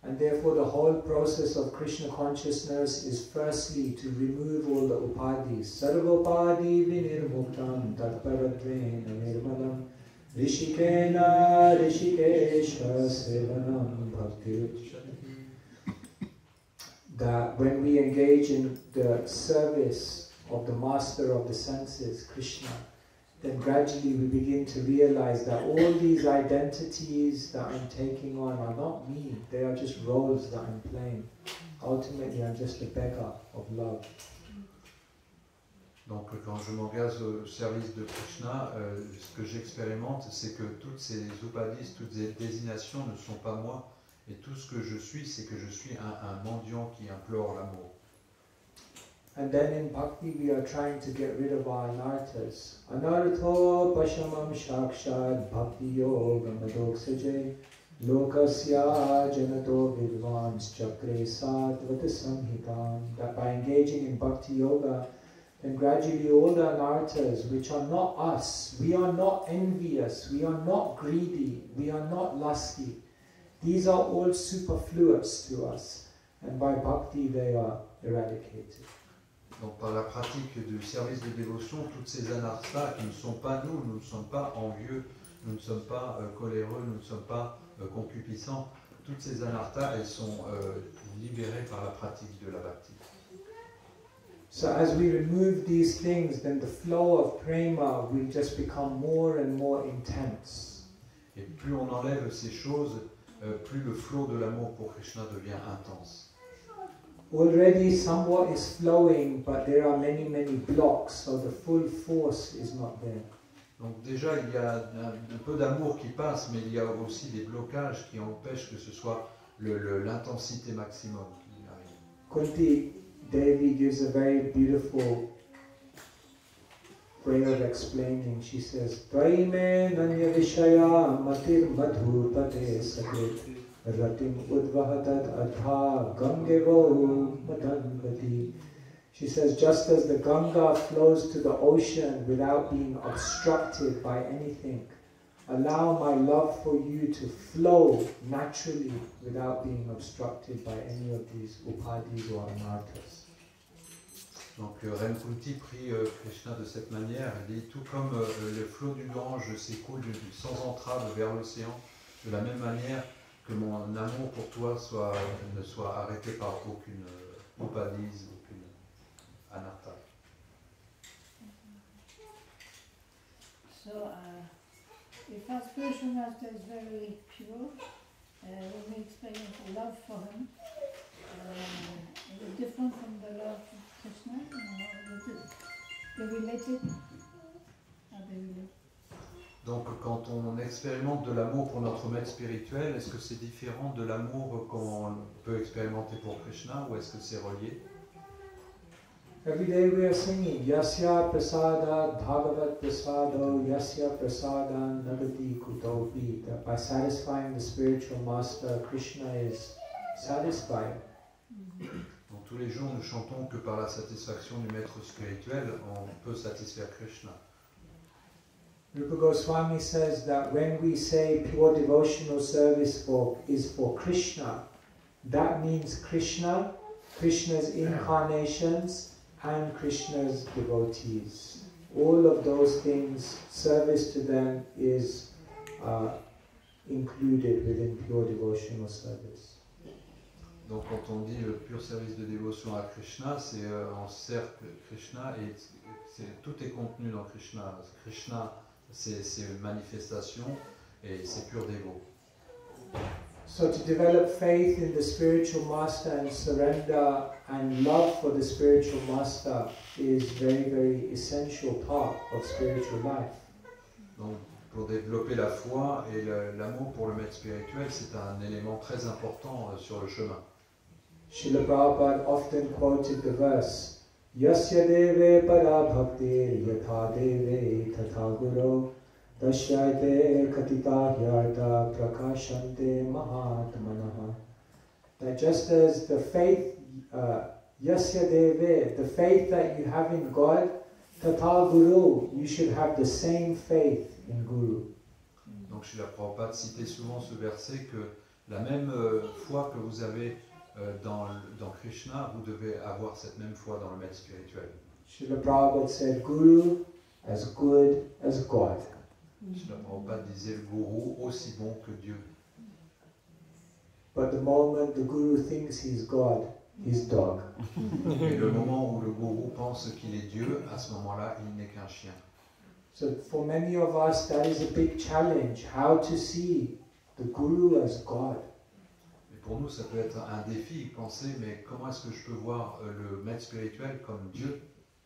And therefore the whole process of Krishna consciousness is firstly to remove all the upadhis. Sarvopadi vinirmuktam tatparadvena nirmalam rishikena rishikesha sevanam bhakti. That when we engage in the service of the master of the senses, Krishna, then gradually we begin to realize that all these identities that I'm taking on are not me, they are just roles that I'm playing. Ultimately, I'm just a beggar of love. Donc quand je m'engage au service de Krishna, ce que j'expérimente, c'est que toutes ces upadhis, toutes ces désignations ne sont pas moi, et tout ce que je suis, c'est que je suis un mendiant qui implore l'amour. And then in bhakti we are trying to get rid of our anarthas. Anartho pashamam shakshad bhakti yoga madoksaje lokasya janato vidvans chakre satvata samhitam. That by engaging in bhakti yoga, then gradually all the anarthas which are not us, we are not envious, we are not greedy, we are not lusty. These are all superfluous to us, and by bhakti they are eradicated. Donc par la pratique du service de dévotion, toutes ces anarthas qui ne sont pas nous, nous ne sommes pas envieux, nous ne sommes pas coléreux, nous ne sommes pas concupiscents, toutes ces anarthas, elles sont libérées par la pratique de la bhakti. So as we remove these things, then the flow of prema will just become more and more intense. Et plus on enlève ces choses, plus le flot de l'amour pour Krishna devient intense. Already somewhat is flowing, but there are many blocks, so the full force is not there. Donc déjà, il y a un peu d'amour qui passe, mais il y a aussi des blocages qui empêchent que ce soit l'intensité maximum qui arrive. Kunti Devi gives a very beautiful way of explaining. She says, Tvaime nanya vishaya matir madhurpate sakrit ratim udvahatat adha gangevo madanvati. She says, just as the Ganga flows to the ocean without being obstructed by anything, allow my love for you to flow naturally without being obstructed by any of these upadhis or anarthas. Donc Renkunti prie Krishna de cette manière, elle dit tout comme le flot du Gange s'écoule sans entrave vers l'océan, de la même manière que mon amour pour toi ne soit arrêté par aucune upadhis, aucune anartha. So, if our spiritual master is very pure, when we experience love for him, is it different from the love of Krishna? They're related? Are they related? Donc quand on expérimente de l'amour pour notre maître spirituel, est-ce que c'est différent de l'amour qu'on peut expérimenter pour Krishna ou est-ce que c'est relié? Every day we are singing Yasya Prasada Bhagavat Prasado Yasya Prasadan Nagati Kutopi. That by satisfying the spiritual master, Krishna is satisfied. Donc tous les jours nous chantons que par la satisfaction du maître spirituel, on peut satisfaire Krishna. Rupa Goswami says that when we say pure devotional service is for Krishna, that means Krishna, Krishna's incarnations, and Krishna's devotees. All of those things, service to them is included within pure devotional service. Donc quand on dit le pur service de dévotion à Krishna, c'est on sert Krishna et tout est contenu dans Krishna. Krishna, c'est une manifestation et c'est pur dévot. So to develop faith in the spiritual master and surrender and love for the spiritual master is very essential part of spiritual life. Donc pour développer la foi et l'amour pour le maître spirituel, c'est un élément très important sur le chemin. Srila Prabhupada often quoted the verse Yasya deve para bhaktir yatha deve tatha guru tashyate katita hyarta prakashante mahatmanaha. That just as the faith, yasya deve, the faith that you have in God, tatha guru, you should have the same faith in Guru. Donc Srila Prabhupada citait souvent ce verset que la même foi que vous avez dans Krishna, vous devez avoir cette même foi dans le maître spirituel. Srila Prabhupada said, Guru as good as God. Srila Prabhupada disait le gourou aussi bon que Dieu. But the moment the Guru thinks he's God, he's dog. Et le moment où le gourou pense qu'il est Dieu, à ce moment-là, il n'est qu'un chien. So for many of us, that is a big challenge, how to see the Guru as God. Et pour nous, ça peut être un défi, penser, mais comment est-ce que je peux voir le maître spirituel comme Dieu?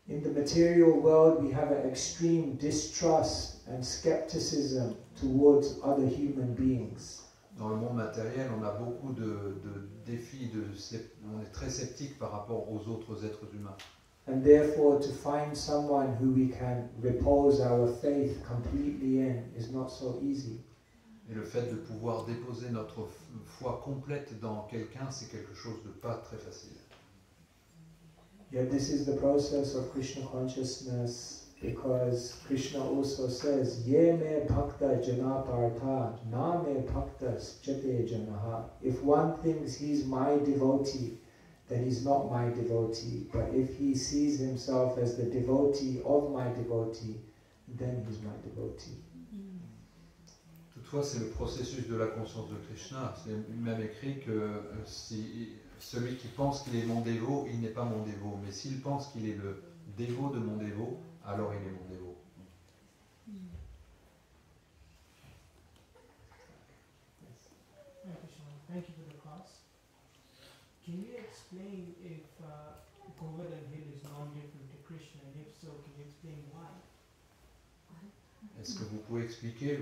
In the material world, we have an extreme distrust and skepticism towards other human beings. Dans le monde matériel, on a beaucoup de défis, on est très sceptique par rapport aux autres êtres humains. And therefore, to find someone who we can repose our faith completely in is not so easy. Et le fait de pouvoir déposer notre foi complète dans quelqu'un, c'est quelque chose de pas très facile. Yet this is the process of Krishna consciousness, because Krishna also says, Ye me bhakta jana partha, na me bhaktas jate janaha. If one thinks he's my devotee, then he's not my devotee. But if he sees himself as the devotee of my devotee, then he's my devotee. Toutefois, c'est le processus de la conscience de Krishna. C'est même écrit que si celui qui pense qu'il est mon dévot, il n'est pas mon dévot. Mais s'il pense qu'il est le dévot de mon dévot, alors il est mon dévot. Thank you for the class. Can you explain if Govardhan Hill is non-different to Krishna, and if so, can you explain why? Est-ce que vous pouvez expliquer,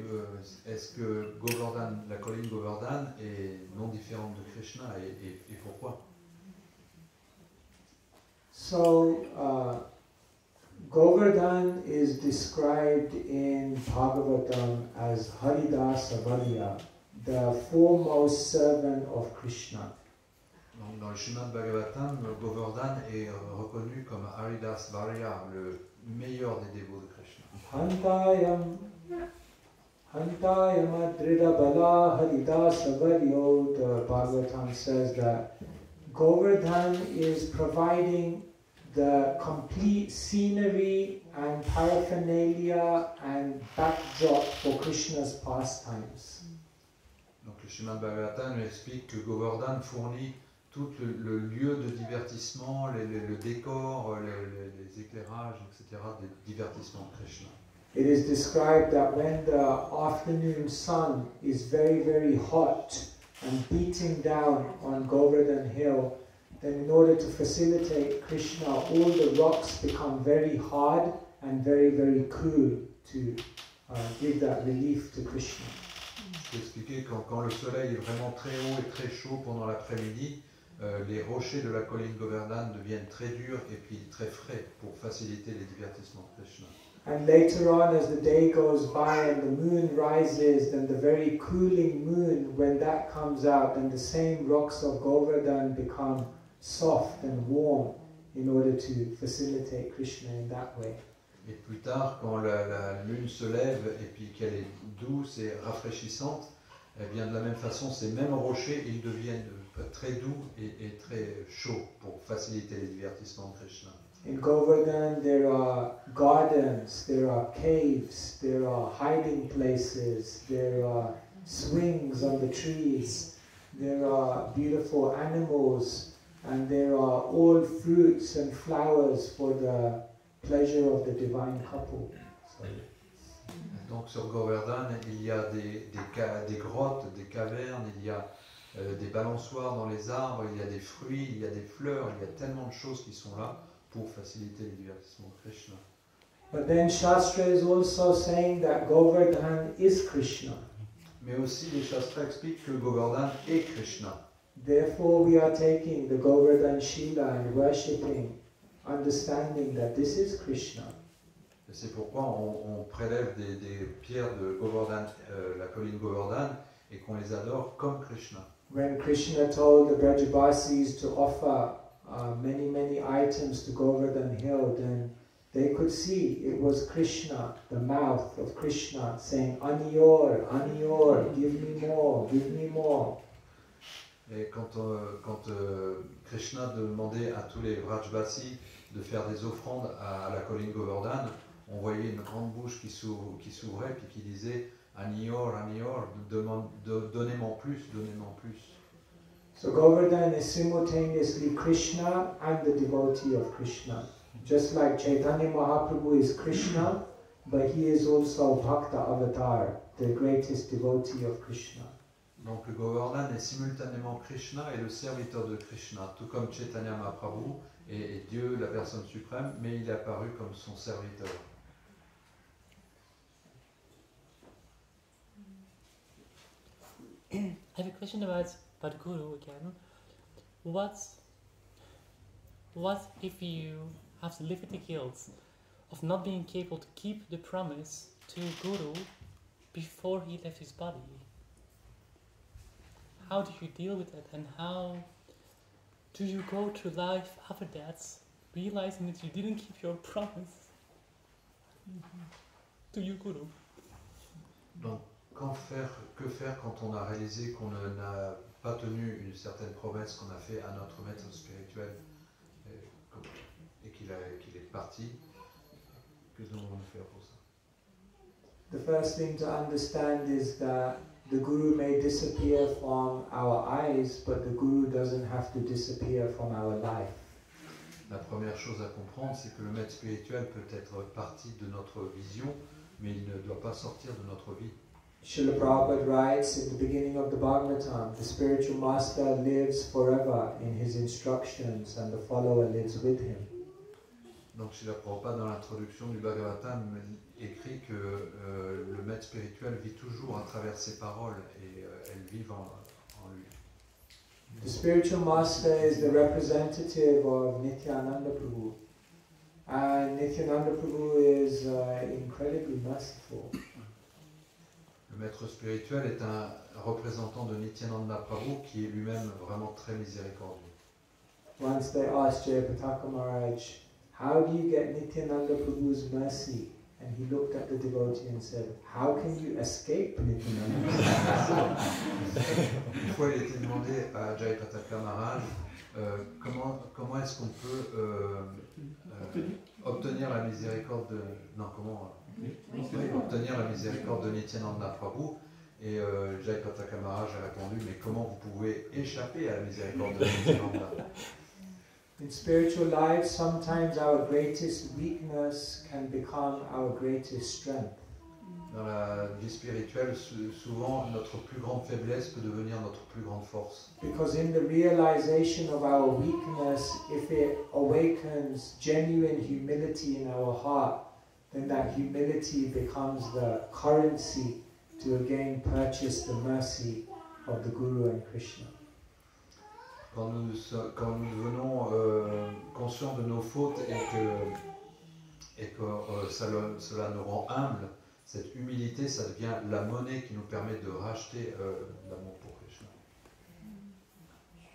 est-ce que Govardhan, la colline Govardhan est non différente de Krishna et pourquoi? So, Govardhan is described in Bhagavatam as Haridasa Varya, the foremost servant of Krishna. Donc, dans le chemin de Bhagavatam, Govardhan est reconnu comme Haridas Varya, le meilleur des dévots de Krishna. Hantayam Adrida Bala Haridasa Varyo, the Bhagavatam says that Govardhan is providing the complete scenery and paraphernalia and backdrop for Krishna's pastimes. Donc le chemin de Bhagavatam nous explique que Govardhan fournit tout le lieu de divertissement, le décor, les éclairages, etc. des divertissements de Krishna. It is described that when the afternoon sun is very, very hot and beating down on Govardhan Hill, then in order to facilitate Krishna, all the rocks become very hard and very, very cool to give that relief to Krishna. Je peux expliquer quand le soleil est vraiment très haut et très chaud pendant l'après-midi, les rochers de la colline Govardhan deviennent très durs et puis très frais pour faciliter les divertissements de Krishna. And later on, as the day goes by and the moon rises, then the very cooling moon, when that comes out, then the same rocks of Govardhan become soft and warm in order to facilitate Krishna in that way. Et plus tard, quand la lune se lève et puis qu'elle est douce et rafraîchissante, eh bien de la même façon, ces mêmes rochers, ils deviennent très doux et très chauds pour faciliter les divertissements de Krishna. In Govardhan, there are gardens, there are caves, there are hiding places, there are swings on the trees, there are beautiful animals, and there are all fruits and flowers for the pleasure of the divine couple. Donc sur Govardhan, il y a des grottes, des cavernes, il y a des balançoires dans les arbres, il y a des fruits, il y a des fleurs, il y a tellement de choses qui sont là pour faciliter les divertissements de Krishna. But then Shastra is also saying that Govardhan is Krishna. Mais aussi les Shastras expliquent que Govardhan est Krishna. Therefore we are taking the Govardhan Shila and worshipping understanding that this is Krishna. Et c'est pourquoi on prélève des pierres de Govardhan, la colline Govardhan, et qu'on les adore comme Krishna. When Krishna told the Brajavasis to offer many items to Govardhan Hill, then they could see it was Krishna, the mouth of Krishna, saying, Aniyor, Aniyor, give me more, give me more. Et quand Krishna demandait à tous les Vrajvasis de faire des offrandes à la colline Govardhan, on voyait une grande bouche qui s'ouvrait puis qui disait Aniyor, Aniyor, donnez-moi plus, donnez-moi plus. So Govardhan is simultaneously Krishna and the devotee of Krishna. Just like Chaitanya Mahaprabhu is Krishna, but he is also Bhakta Avatar, the greatest devotee of Krishna. Donc le Govardhan est simultanément Krishna et le serviteur de Krishna, tout comme Chaitanya Mahaprabhu est Dieu, la personne suprême, mais il est apparu comme son serviteur. I have a question about Guru again. What if you have to live with the guilt of not being able to keep the promise to Guru before he left his body? How do you deal with that, and how do you go through life after that, realizing that you didn't keep your promise to your Guru? Donc, que faire quand on a réalisé qu'on n'a pas tenu une certaine promesse qu'on a fait à notre maître spirituel et qu'il est parti? Que devons-nous faire pour ça? The first thing to understand is that the Guru may disappear from our eyes, but the Guru doesn't have to disappear from our life. La première chose à comprendre, c'est que le maître spirituel peut être parti de notre vision, mais il ne doit pas sortir de notre vie. Srila Prabhupada writes in the beginning of the Bhagavatam, the spiritual master lives forever in his instructions and the follower lives with him. Donc Srila Prabhupada, dans l'introduction du Bhagavatam, écrit que le maître spirituel vit toujours à travers ses paroles et elles vivent en lui. The spiritual master is the representative of Nityananda Prabhu. And Nityananda Prabhu is incredibly merciful. Le maître spirituel est un représentant de Nityananda Prabhu qui est lui-même vraiment très miséricordieux. Once they asked Jayapataka Maharaj, how do you get Nityananda Prabhu's mercy? And he looked at the devotee and said, how can you escape Nityananda Prabhu? Une fois, il était demandé à Jayapataka Maharaj comment est-ce qu'on peut obtenir la miséricorde de... Non, comment... obtenir la miséricorde de Nityananda Prabhu. Et Jayapataka Maharaj a répondu, mais comment vous pouvez échapper à la miséricorde de Nityananda? In spiritual life, sometimes our greatest weakness can become our greatest strength. Dans la vie spirituelle, souvent notre plus grande faiblesse peut devenir notre plus grande force. Because in the realization of our weakness, if it awakens genuine humility in our heart, then that humility becomes the currency to again purchase the mercy of the Guru and Krishna. Quand nous devenons conscients de nos fautes et que cela nous rend humbles, cette humilité, ça devient la monnaie qui nous permet de racheter l'amour pour Krishna.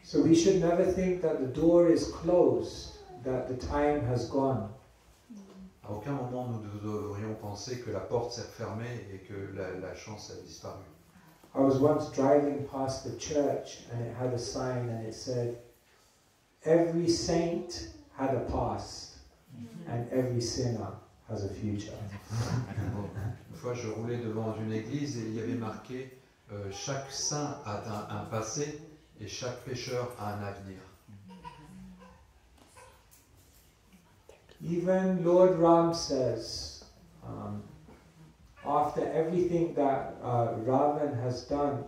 So we should never think that the door is closed, that the time has gone. À aucun moment nous devrions penser que la porte s'est fermée et que la chance a disparu. I was once driving past the church and it had a sign and it said, every saint had a past and every sinner has a future. Une fois, je roulais devant une église et il y avait marqué chaque saint a un passé et chaque pécheur a un avenir. Even Lord Ram says, after everything that Ravan has done,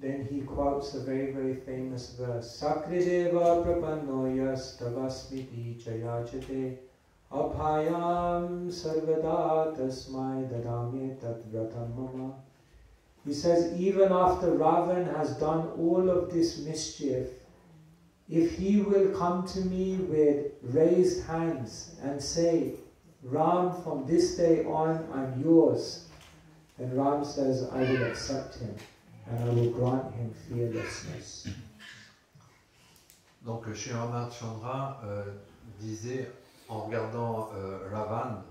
then he quotes a very, very famous verse. Sakrideva prapanno yas tavasmiti chayachate abhayam sarvada tasmai dadami tat vratam mama. He says, even after Ravan has done all of this mischief, if he will come to me with raised hands and say, Ram, from this day on, I'm yours, then Ram says, I will accept him and I will grant him fearlessness. Donc Sri Ramachandra disait, en regardant Ravan,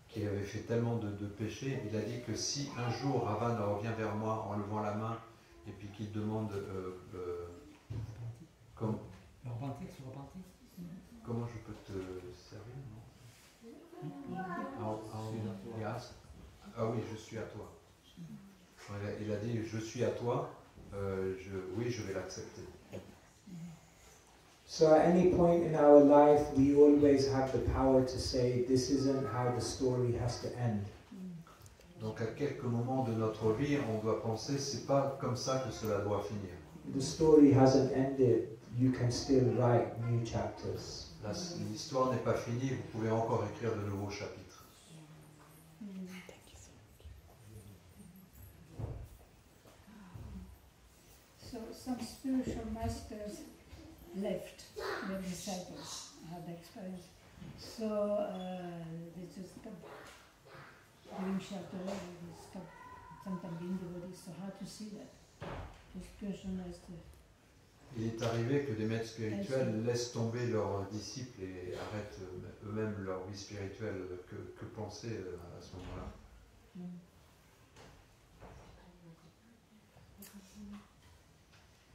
qui avait fait tellement de péchés, il a dit que si un jour Ravan revient vers moi en levant la main et puis qu'il demande comment je peux te servir, ah oui, je suis à toi. Il a dit, je suis à toi, oui, je vais l'accepter. So at any point in our life, we always have the power to say, this isn't how the story has to end. Donc à quelques moments de notre vie, on doit penser, c'est pas comme ça que cela doit finir. The story hasn't ended. You can still write new chapters. L'histoire n'est pas finie, vous pouvez encore écrire de nouveaux chapitres. So some spiritual masters left their disciples, had experience. So they just stopped doing shelter, they stopped sometimes being devotees. So how to see that? The spiritual master. Il est arrivé que des maîtres spirituels laissent tomber leurs disciples et arrêtent eux-mêmes leur vie spirituelle. Que penser à ce moment-là?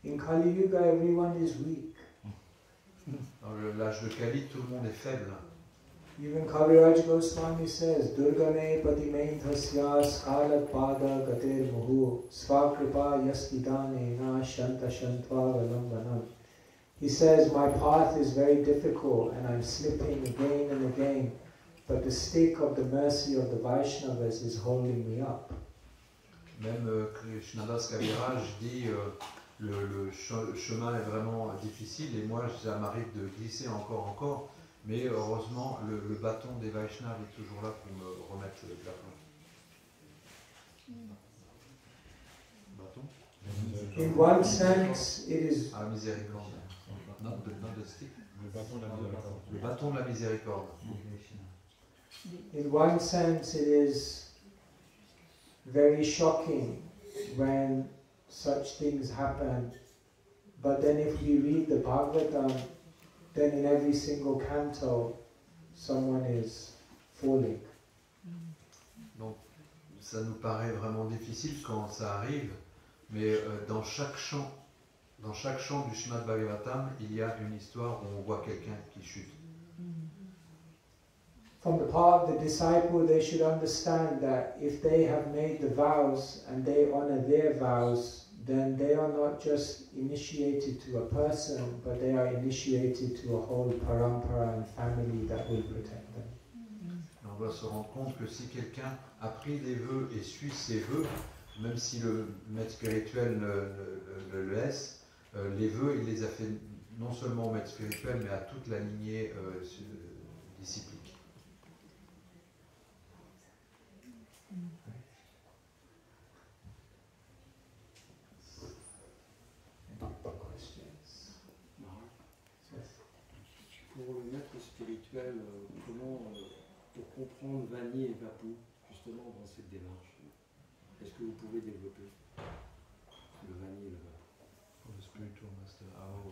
In Kali Yuga, everyone is weak. Dans l'âge de Kali, tout le monde est faible. Even Kaviraj Goswami says, Durgame Patimain Thasya Skalat Pada Gater Muhu Svakripa Yastidanena Shanta Shantva Valambanam. He says, my path is very difficult and I'm slipping again and again, but the stick of the mercy of the Vaishnavas is holding me up. Même Krishnadas Kaviraj dit le chemin est vraiment difficile et moi ça m'arrive de glisser encore. Mais heureusement, le bâton des Vaishnavas est toujours là pour me remettre de la Bâton? In one sense, it is... Ah, miséricorde. Not the stick. Le bâton de la miséricorde. In one sense, it is very shocking when such things happen. But then if we read the Bhagavatam, then in every single canto, someone is falling. Donc, ça nous paraît vraiment difficile quand ça arrive, mais dans chaque chant du Srimad Bhagavatam, il y a une histoire où on voit quelqu'un qui chute. From the part of the disciple, they should understand that if they have made the vows and they honor their vows, then they are not just initiated to a person, but they are initiated to a whole parampara and family that will protect them. On doit se rendre compte que si quelqu'un a pris des vœux et suit ses vœux, même si le maître spirituel le laisse, les vœux, il les a fait non seulement au maître spirituel, mais à toute la lignée disciplique. Pour le maître spirituel, comment, pour comprendre Vani et Vapu, justement dans cette démarche, est-ce que vous pouvez développer le Vani et le Vapu? For the spiritual master, how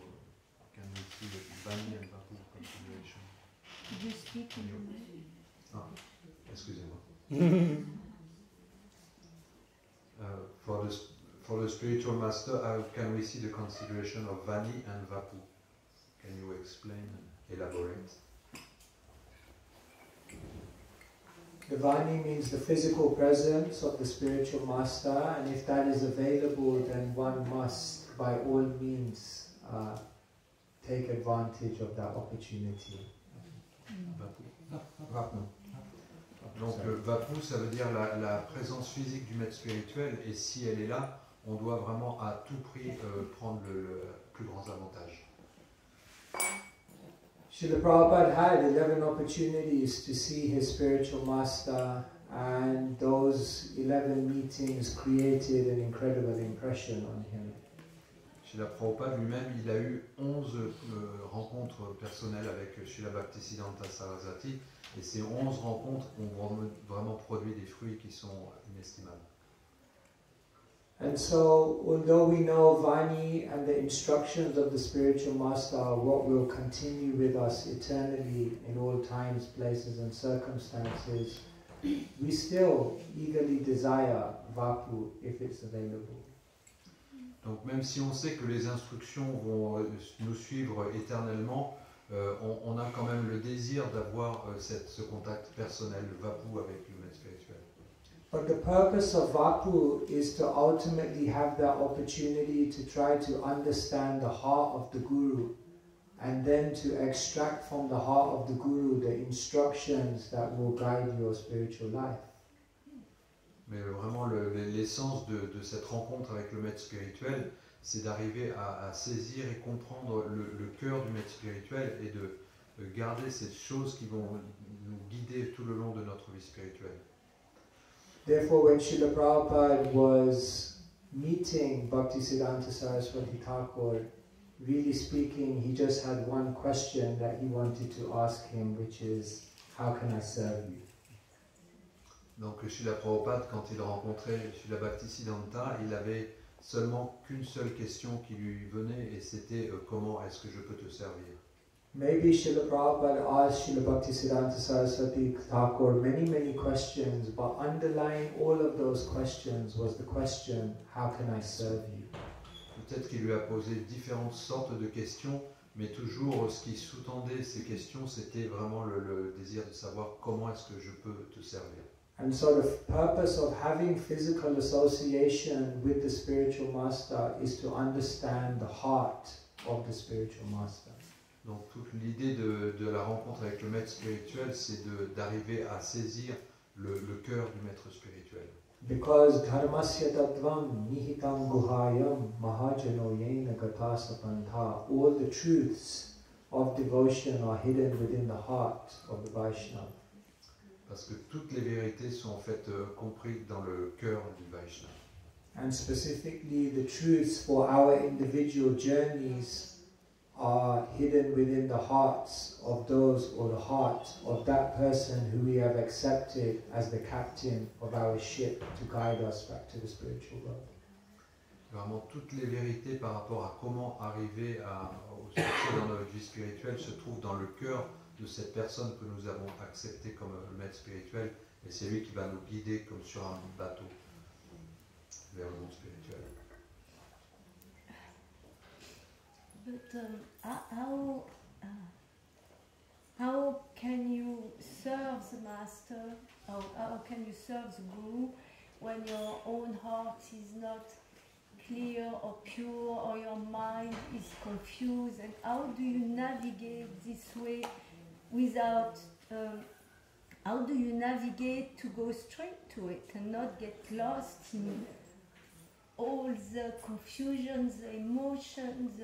can we see the Vani and Vapu consideration? Could you speak in English? Ah, excusez-moi. For the spiritual master, how can we see the consideration of Vani and Vapu? Can you explain? Elaborate. The Vani means the physical presence of the spiritual master, and if that is available, then one must, by all means, take advantage of that opportunity. Donc Vapu, ça veut dire la présence physique du maître spirituel, et si elle est là, on doit vraiment à tout prix prendre le plus grand avantage. Srila Prabhupada had 11 opportunities to see his spiritual master, and those 11 meetings created an incredible impression on him. Srila Prabhupada lui-même, il a eu 11 rencontres personnelles avec Srila Bhaktisiddhanta Sarasvati, et ces 11 rencontres ont vraiment produit des fruits qui sont inestimables. And so, although we know Vani and the instructions of the spiritual master are what will continue with us eternally in all times, places and circumstances, we still eagerly desire Vapu if it's available. Donc même si on sait que les instructions vont nous suivre éternellement, on a quand même le désir d'avoir ce contact personnel, le Vapu avec le maître spirituel. But the purpose of Vapu is to ultimately have that opportunity to try to understand the heart of the Guru and then to extract from the heart of the Guru the instructions that will guide your spiritual life. Mais vraiment l'essence de cette rencontre avec le maître spirituel, c'est d'arriver à saisir et comprendre le cœur du maître spirituel et de garder ces choses qui vont nous guider tout le long de notre vie spirituelle. Therefore, when Srila Prabhupada was meeting Bhaktisiddhanta Saraswati Thakur, really speaking, he just had one question that he wanted to ask him, which is, how can I serve you? Donc Srila Prabhupada, quand il rencontrait Srila Bhaktisiddhanta, il avait seulement qu'une seule question qui lui venait, et c'était comment est-ce que je peux te servir? Maybe Srila Prabhupada asked Srila Bhaktisiddhanta Saraswati Thakur many questions, but underlying all of those questions was the question, how can I serve you? Peut-être qu'il lui a posé différentes sortes de questions, mais toujours ce qui sous-tendait ces questions, c'était vraiment le désir de savoir comment est-ce que je peux te servir. And so the purpose of having physical association with the spiritual master is to understand the heart of the spiritual master. Donc toute l'idée de la rencontre avec le maître spirituel, c'est d'arriver à saisir le cœur du maître spirituel. Because dharmasya tattvam nihitam guhayam mahajano yena gata sapantha, all the truths of devotion are hidden within the heart of the Vaishnava. Parce que toutes les vérités sont en fait comprises dans le cœur du Vaishnava. And specifically the truths for our individual journeys are hidden within the hearts of those, or the heart of that person who we have accepted as the captain of our ship to guide us back to the spiritual world. Vraiment, toutes les vérités par rapport à comment arriver au succès dans notre vie spirituelle se trouvent dans le cœur de cette personne que nous avons acceptée comme le maître spirituel, et c'est lui qui va nous guider comme sur un bateau vers le monde spirituel. But how can you serve the master, or how can you serve the guru when your own heart is not clear or pure, or your mind is confused? And how do you navigate this way without, how do you navigate to go straight to it and not get lost in all the confusion, the emotions,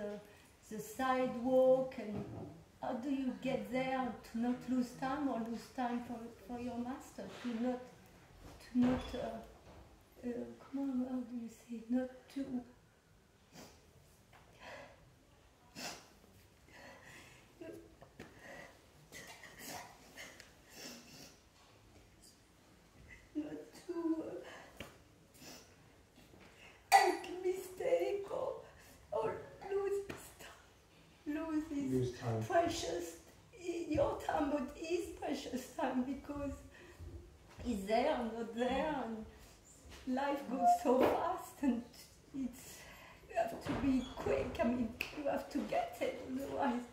the sidewalk, and how do you get there to not lose time, or lose time for your master, to not come on, how do you say, not to make mistake or lose time. Precious, your time, but his precious time, because he's there, not there, and life goes so fast, and you have to be quick. I mean, you have to get it, otherwise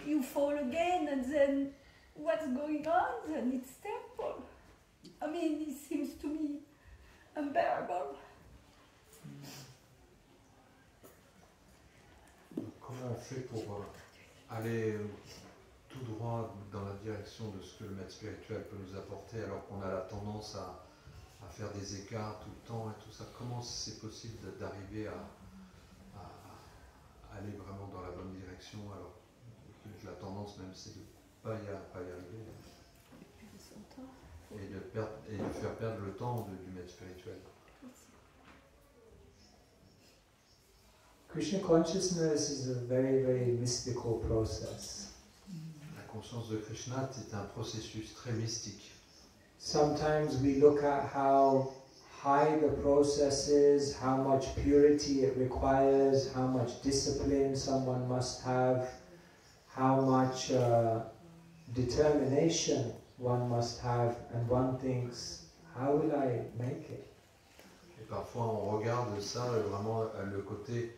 you fall again, and then what's going on? Then it's terrible. I mean, it seems to me unbearable. Comment on fait pour aller tout droit dans la direction de ce que le maître spirituel peut nous apporter, alors qu'on a la tendance à faire des écarts tout le temps et tout ça? Comment c'est possible d'arriver à aller vraiment dans la bonne direction, alors que la tendance même c'est de ne pas y arriver et de faire perdre le temps du maître spirituel? Krishna consciousness is a very, very mystical process. La conscience de Krishna, c'est un processus très mystique. Sometimes we look at how high the process is, how much purity it requires, how much discipline someone must have, how much determination one must have, and one thinks, how will I make it? Et parfois on regarde ça, vraiment le côté,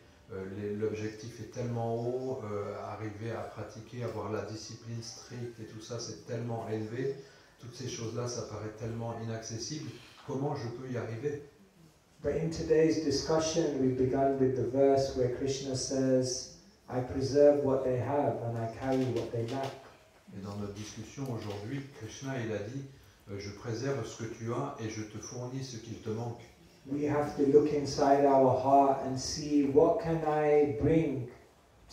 l'objectif est tellement haut, arriver à pratiquer, avoir la discipline stricte et tout ça, c'est tellement élevé. Toutes ces choses-là, ça paraît tellement inaccessible. Comment je peux y arriver? But in today's discussion, we've begun with the verse where Krishna says, I preserve what they have and I carry what they lack. Et dans notre discussion aujourd'hui, Krishna il a dit, je préserve ce que tu as et je te fournis ce qu'il te manque. We have to look inside our heart and see what can I bring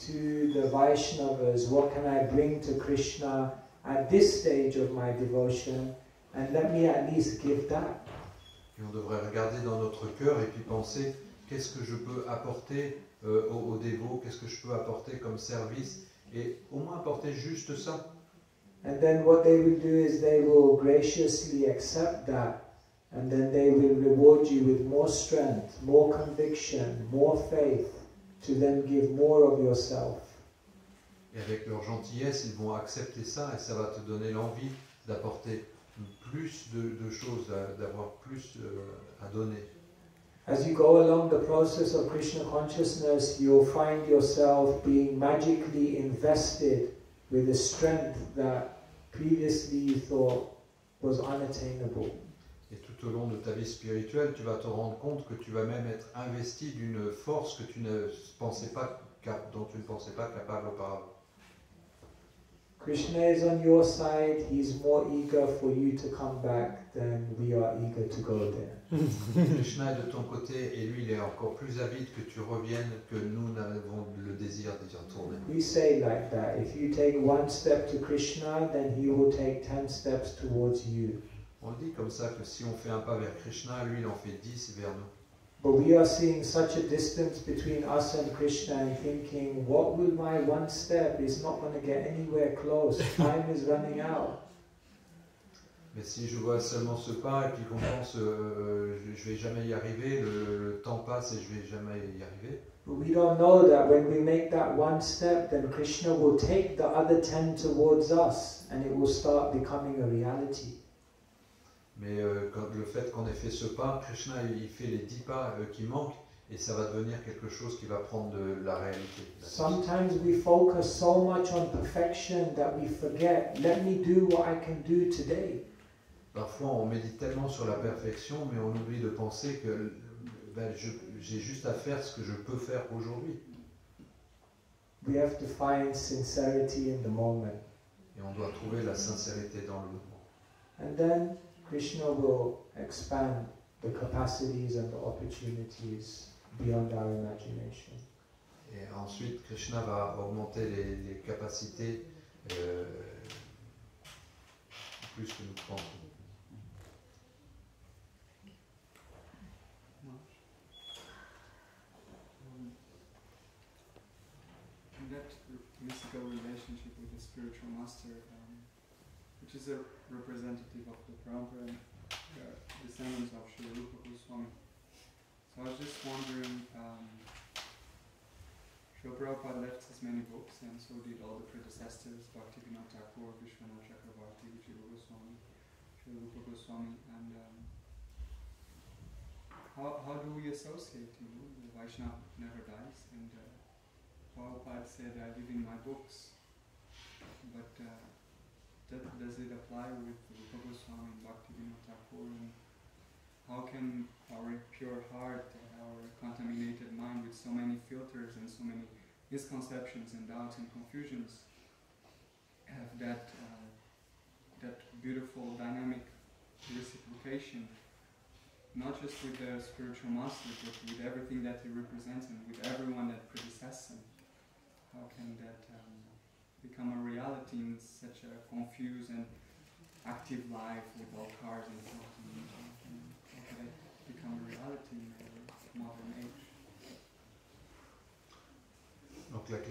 to the Vaishnavas, what can I bring to Krishna at this stage of my devotion, and let me at least give that. Et on devrait regarder dans notre cœur et puis penser, qu'est-ce que je peux apporter aux dévots, qu'est-ce que je peux apporter comme service, et au moins apporter juste ça. And then what they will do is they will graciously accept that, and then they will reward you with more strength, more conviction, more faith, to then give more of yourself. Et avec leur gentillesse, ils vont accepter ça et ça va te donner l'envie d'apporter plus de choses, d'avoir plus à donner. As you go along the process of Krishna consciousness, you'll find yourself being magically invested with a strength that previously you thought was unattainable. Et tout au long de ta vie spirituelle, tu vas te rendre compte que tu vas même être investi d'une force que tu ne pensais pas, dont tu ne pensais pas capable auparavant. Krishna is on your side. He's more eager for you to come back than we are eager to go there. Krishna est de ton côté et lui il est encore plus avide que tu reviennes que nous n'avons le désir d'y retourner. We say like that. If you take one step to Krishna, then he will take 10 steps towards you. On dit comme ça que si on fait un pas vers Krishna, lui il en fait 10 vers nous. But we are seeing such a distance between us and Krishna and thinking, what will my one step? It's not going to get anywhere close. Time is running out. Mais si je vois seulement ce pas et puis qu'on pense je vais jamais y arriver, le temps passe et je vais jamais y arriver. But we don't know that when we make that one step, then Krishna will take the other 10 towards us and it will start becoming a reality. Mais quand le fait qu'on ait fait ce pas, Krishna il fait les 10 pas qui manquent et ça va devenir quelque chose qui va prendre de la réalité. Sometimes we focus so much on perfection that we forget, let me do what I can do today. Parfois on médite tellement sur la perfection mais on oublie de penser que j'ai juste à faire ce que je peux faire aujourd'hui. We have to find sincerity in the moment. Et on doit trouver la sincérité dans le mouvement. And then Krishna will expand the capacities and the opportunities beyond our imagination. Et ensuite, Krishna va augmenter les capacités plus que nous pensons. That mystical relationship with the spiritual master, which is a representative of the Parampara and descendants of Sri Rupa Goswami. So I was just wondering, Srila Prabhupada left his many books, and so did all the predecessors, Bhaktivinoda Thakur, Vishwanath Chakravarti, Jiva Goswami, Sri Rupa Goswami, and how do we associate, the Vaishnava never dies, and Prabhupada said, I live in my books, but does it apply with Rupa Goswami and Bhaktivinoda Thakur? And how can our pure heart, our contaminated mind with so many filters and so many misconceptions and doubts and confusions have that beautiful dynamic reciprocation, not just with the spiritual master, but with everything that he represents and with everyone that predeceased him? How can that become a reality in such a confused and active life with all cars and stuff? How can it become a reality in the modern age?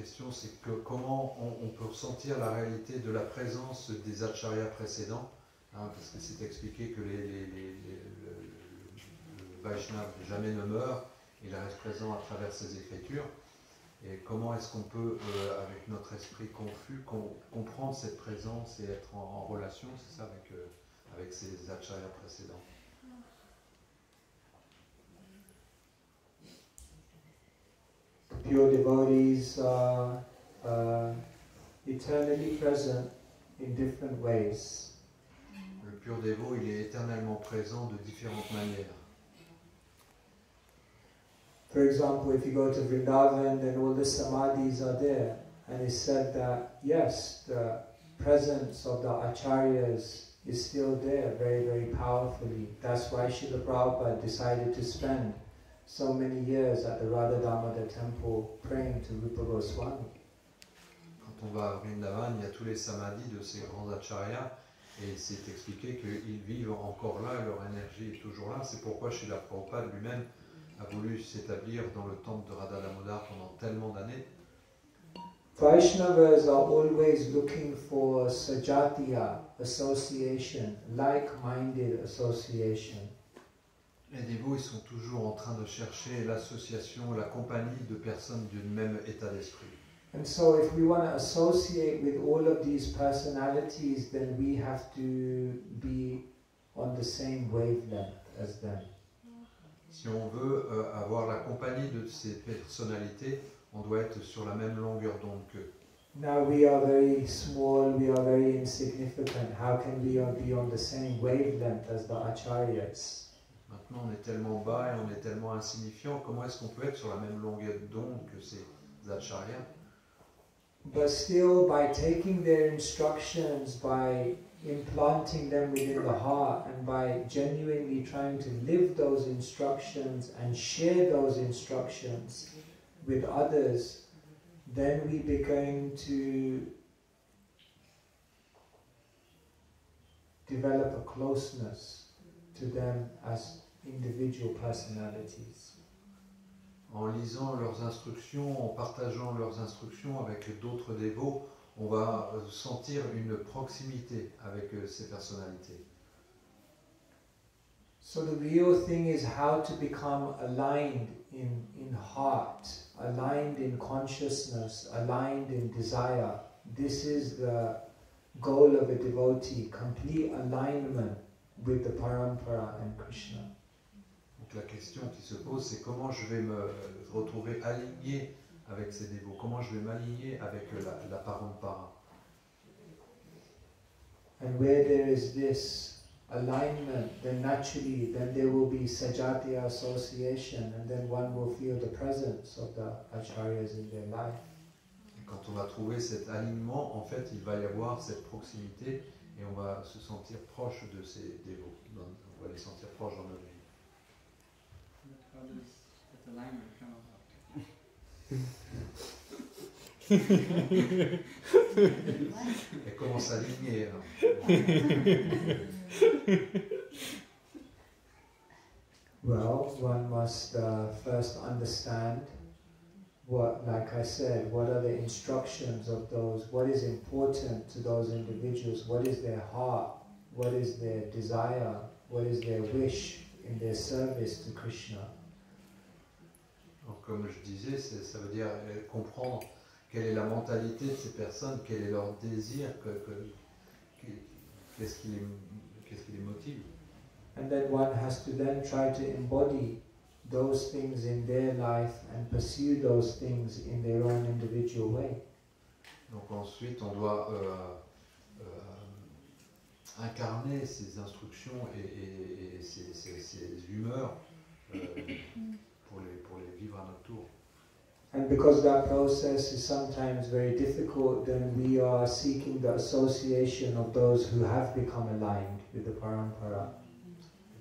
question, c'est que comment on peut ressentir la réalité de la présence des acharyas précédents, hein, parce que c'est expliqué que le Vaishnava jamais ne meurt, il reste présent à travers ses écritures. Et comment est-ce qu'on peut, avec notre esprit confus, comprendre cette présence et être en relation, c'est ça, avec ces acharyas précédents. Pure devotees are eternally present in different ways. Le pur dévot, il est éternellement présent de différentes manières. For example, if you go to Vrindavan, then all the samadhis are there. And it's said that, yes, the presence of the acharyas is still there very, very powerfully. That's why Srila Prabhupada decided to spend so many years at the Radha Damodar temple praying to Rupa Goswami. Quand on va à Vrindavan, il y a tous les samadhis de ces grands acharyas, et c'est expliqué qu'ils vivent encore là, leur énergie est toujours là. C'est pourquoi Srila Prabhupada lui-même a voulu s'établir dans le temple de Radha Damodar pendant tellement d'années. Vaishnavas are always looking for sajatiya, association, like-minded association. Les dévots, ils sont toujours en train de chercher l'association, la compagnie de personnes du même état d'esprit. And so if we want to associate with all of these personalities, then we have to be on the same wavelength as them. Si on veut avoir la compagnie de ces personnalités, on doit être sur la même longueur d'onde qu'eux. Now we are very small, we are very insignificant. How can we be on the same wavelength as the acharyas? Maintenant, on est tellement bas et on est tellement insignifiant. Comment est-ce qu'on peut être sur la même longueur d'onde que ces acharyas? But still, by taking their instructions, by implanting them within the heart, and by genuinely trying to live those instructions and share those instructions with others, then we begin to develop a closeness to them as individual personalities. En lisant leurs instructions, en partageant leurs instructions avec d'autres dévots, on va sentir une proximité avec ces personnalités. So the real thing is how to become aligned in heart, aligned in consciousness, aligned in desire. This is the goal of a devotee, complete alignment with the Parampara and Krishna. Donc la question qui se pose, c'est comment je vais me retrouver aligné avec ces dévots, comment je vais m'aligner avec la Parampara. And where there is this alignment, then naturally, then there will be sajatiya association, and then one will feel the presence of the acharyas in their life. Et quand on va trouver cet alignement, en fait, il va y avoir cette proximité et on va se sentir proche de ces dévots. On va les sentir proches dans notre vie. But how does that alignment come about? Et comment s'aligner alors? Well, one must first understand what, like I said, what are the instructions of those, what is important to those individuals, what is their heart, what is their desire, what is their wish in their service to Krishna. Donc, comme je disais, ça veut dire comprendre quelle est la mentalité de ces personnes, quel est leur désir, qu'est-ce qui les motive. And then one has to then try to embody those things in their life and pursue those things in their own individual way. Donc ensuite, on doit incarner ces instructions et ces humeurs pour les vivre à notre tour. And because that process is sometimes very difficult, then we are seeking the association of those who have become aligned with the Parampara.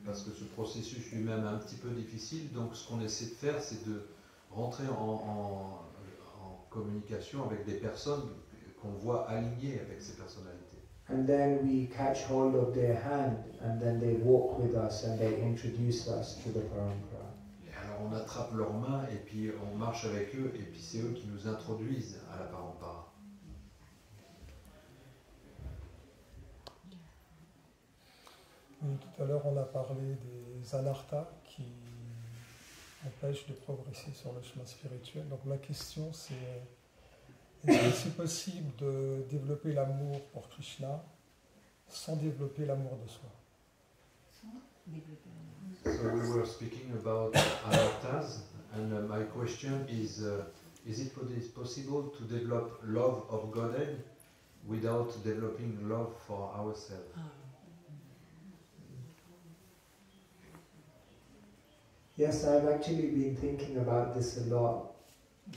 Parce que ce processus lui-même est un petit peu difficile, donc ce qu'on essaie de faire, c'est de rentrer en communication avec des personnes qu'on voit alignées avec ces personnalités. And then we catch hold of their hand, and then they walk with us and they introduce us to the Parampara. Et alors on attrape leurs mains et puis on marche avec eux et puis c'est eux qui nous introduisent à la parampara. Et tout à l'heure, on a parlé des anarthas qui empêchent de progresser sur le chemin spirituel. Donc ma question, c'est est-ce que c'est possible de développer l'amour pour Krishna sans développer l'amour de soi? So we were speaking about anarthas, and my question is it possible to develop love of Godhead without developing love for ourselves? Yes, I've actually been thinking about this a lot.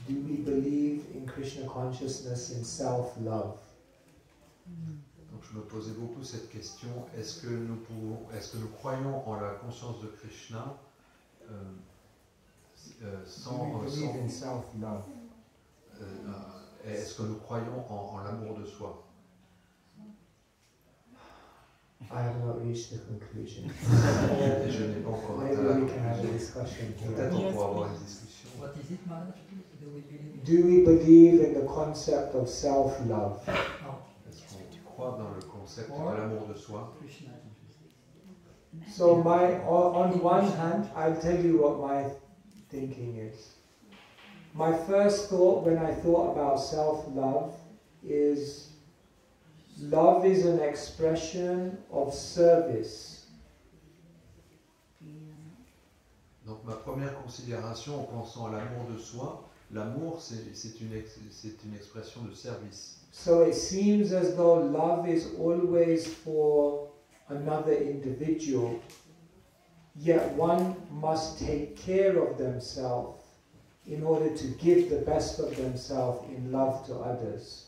Do we believe in Krishna consciousness in self-love? Donc je me posais beaucoup cette question, est-ce que nous croyons en la conscience de Krishna sans self-love? Est-ce que nous croyons en l'amour de soi? I have not reached the conclusion. Et je n'ai pas encore atteint la Maybe we can have a conclusion. discussion Peut-être on here. pourra avoir une discussion. What is it, Maharaj? Do we believe in the concept of self-love? Est-ce qu'on croit dans le concept de l'amour de soi? So on one hand, I'll tell you what my thinking is. My first thought when I thought about self-love is love is an expression of service. Donc ma première considération en pensant à l'amour de soi, l'amour c'est une expression de service. So it seems as though love is always for another individual, yet one must take care of themselves in order to give the best of themselves in love to others.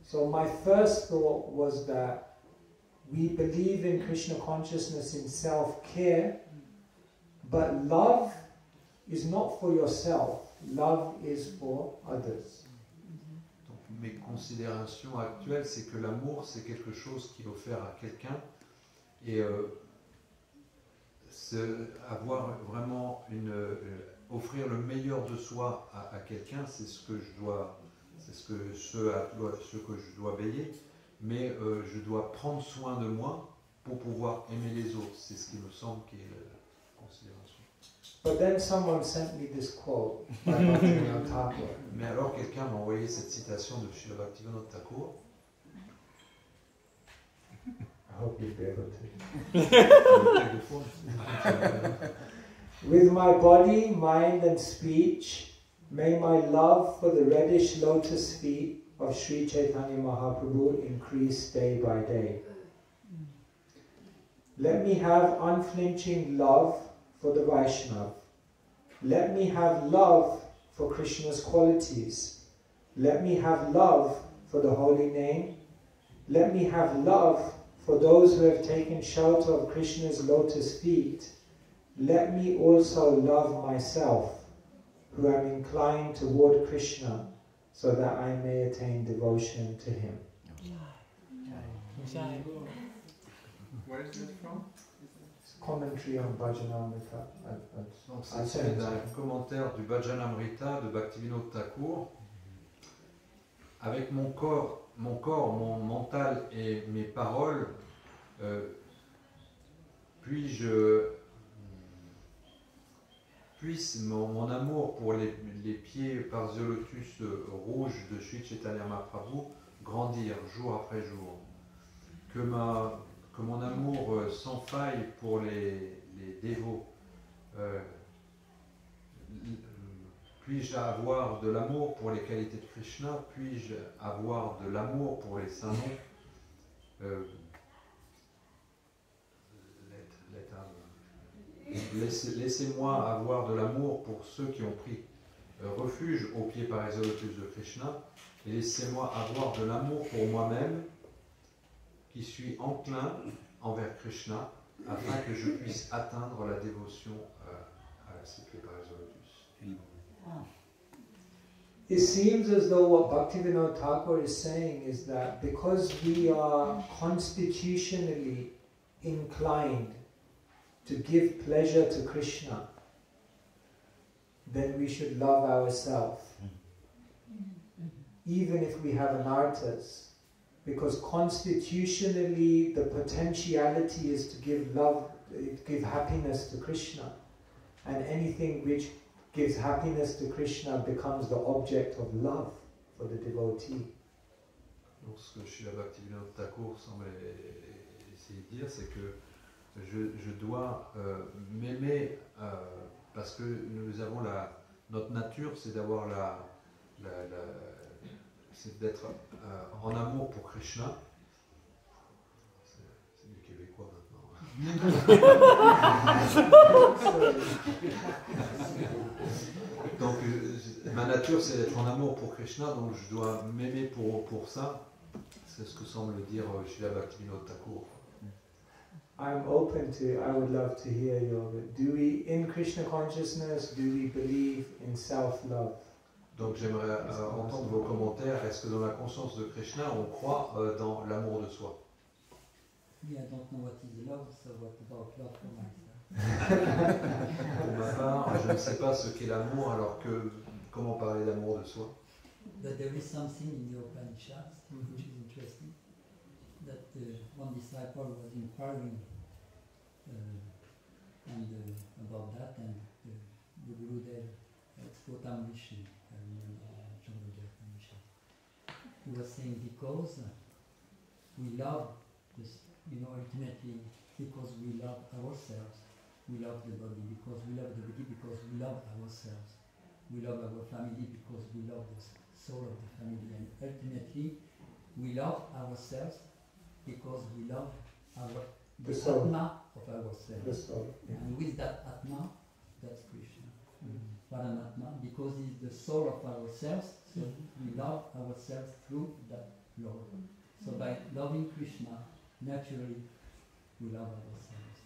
So my first thought was that we believe in Krishna consciousness in self-care, but love is not for yourself, love is for others. Donc mes considérations actuelles, c'est que l'amour c'est quelque chose qui est offert à quelqu'un et avoir vraiment offrir le meilleur de soi à quelqu'un, c'est ce que je dois veiller, mais je dois prendre soin de moi pour pouvoir aimer les autres. C'est ce qui me semble qui est la considération. But then someone sent me this quote by Bhagavan Thakur. Mais alors quelqu'un m'a envoyé cette citation de Srila Bhaktivinoda Thakur. I hope you'll be able to. With my body, mind and speech, may my love for the reddish lotus feet of Sri Chaitanya Mahaprabhu increase day by day. Let me have unflinching love for the Vaishnava. Let me have love for Krishna's qualities. Let me have love for the holy name. Let me have love for those who have taken shelter of Krishna's lotus feet. Let me also love myself, who am inclined toward Krishna, so that I may attain devotion to him. Where is this from? Commentary on Bhajanamrita. Donc c'est un commentaire du Bhajanamrita de Bhaktivinoda Thakur. Avec mon corps, mon mental et mes paroles, puisse mon amour pour les pieds par the lotus rouges de Sri Chaitanya Mahaprabhu grandir jour après jour. Que mon amour sans faille pour les dévots, puis-je avoir de l'amour pour les qualités de Krishna, puis-je avoir de l'amour pour les saints noms, laissez-moi avoir de l'amour pour ceux qui ont pris refuge au pied par les lotus de Krishna, et laissez-moi avoir de l'amour pour moi-même, qui suis enclin envers Krishna, afin que je puisse atteindre la dévotion à ces pieds par les lotus. It seems as though what Bhaktivinoda Thakur is saying is that because we are constitutionally inclined to give pleasure to Krishna, then we should love ourselves. Even if we have anarthas, because constitutionally the potentiality is to give love, give happiness to Krishna, and anything which gives happiness to Krishna becomes the object of love for the devotee. Donc ce que Srila Bhaktivinoda Thakur semble essayer de dire, c'est que je dois m'aimer parce que nous avons notre nature, c'est d'avoir c'est d'être en amour pour Krishna. C'est du québécois maintenant. Donc ma nature, c'est d'être en amour pour Krishna, donc je dois m'aimer pour ça. C'est ce que semble dire Srila Bhaktivinoda Thakur. I would love to hear your, in Krishna consciousness, do we believe in self-love? Donc j'aimerais entendre vos commentaires. Est-ce que dans la conscience de Krishna, on croit dans l'amour de soi? Yeah, I don't know what is love, so what about love for myself? Pour ma part, je ne sais pas ce qu'est l'amour, alors que comment parler d'amour de soi? But there is something in the Upanishads which is interesting. That one disciple was inquiring about that, and the Gurudev Spotam Rishi, he was saying because we love this, ultimately because we love ourselves, we love the body, because we love the body, because we love ourselves, we love our family because we love the soul of the family, and ultimately we love ourselves because we love the Atma of ourselves. The soul. Yeah. And with that Atma, that's Krishna. Paramatma, because he's the soul of ourselves, so we love ourselves through that Lord. So by loving Krishna, naturally, we love ourselves.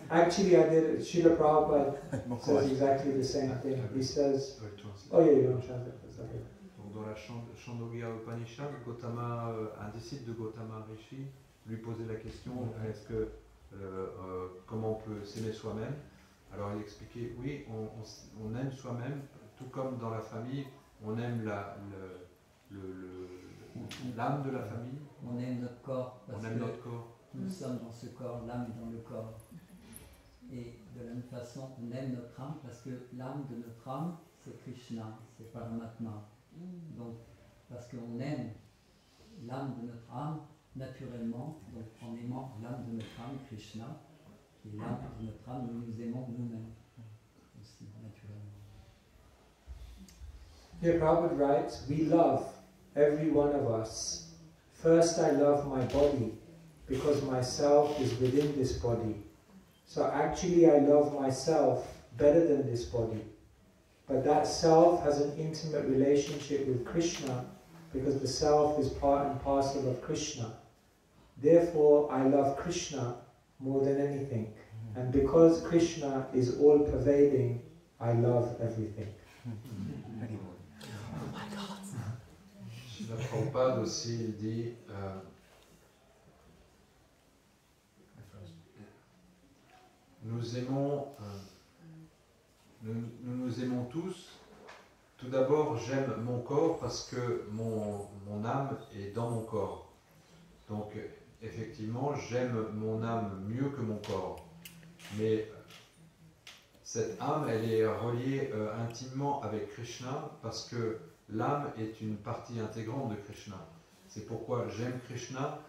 Actually, I did. Srila Prabhupada says exactly the same thing. He says, oh yeah, you don't translate. Okay. Donc dans la Chandogya Upanishad, Gautama, un disciple de Gautama Rishi lui posait la question, est-ce que comment on peut s'aimer soi-même? Alors il expliquait, oui, on aime soi-même, tout comme dans la famille, on aime l'âme de la famille. On aime notre corps, parce on aime notre corps. Nous sommes dans ce corps, l'âme est dans le corps. Et de la même façon, on aime notre âme, parce que l'âme de notre âme, c'est Krishna, c'est Paramatma. Donc, parce qu'on aime l'âme de notre âme, naturellement, donc en aimant l'âme de notre âme, Krishna, et l'âme de notre âme, nous nous aimons nous-mêmes aussi, naturellement. Here Prabhupada writes, we love, every one of us. First I love my body, because myself is within this body. So actually I love myself better than this body. But that self has an intimate relationship with Krishna, because the self is part and parcel of Krishna. Therefore, I love Krishna more than anything. And because Krishna is all-pervading, I love everything. Oh my God! Srila Prabhupada aussi, il dit nous nous aimons tous. Tout d'abord, j'aime mon corps parce que mon âme est dans mon corps. Donc, effectivement, j'aime mon âme mieux que mon corps. Mais cette âme, elle est reliée intimement avec Krishna parce que l'âme est une partie intégrante de Krishna. C'est pourquoi j'aime Krishna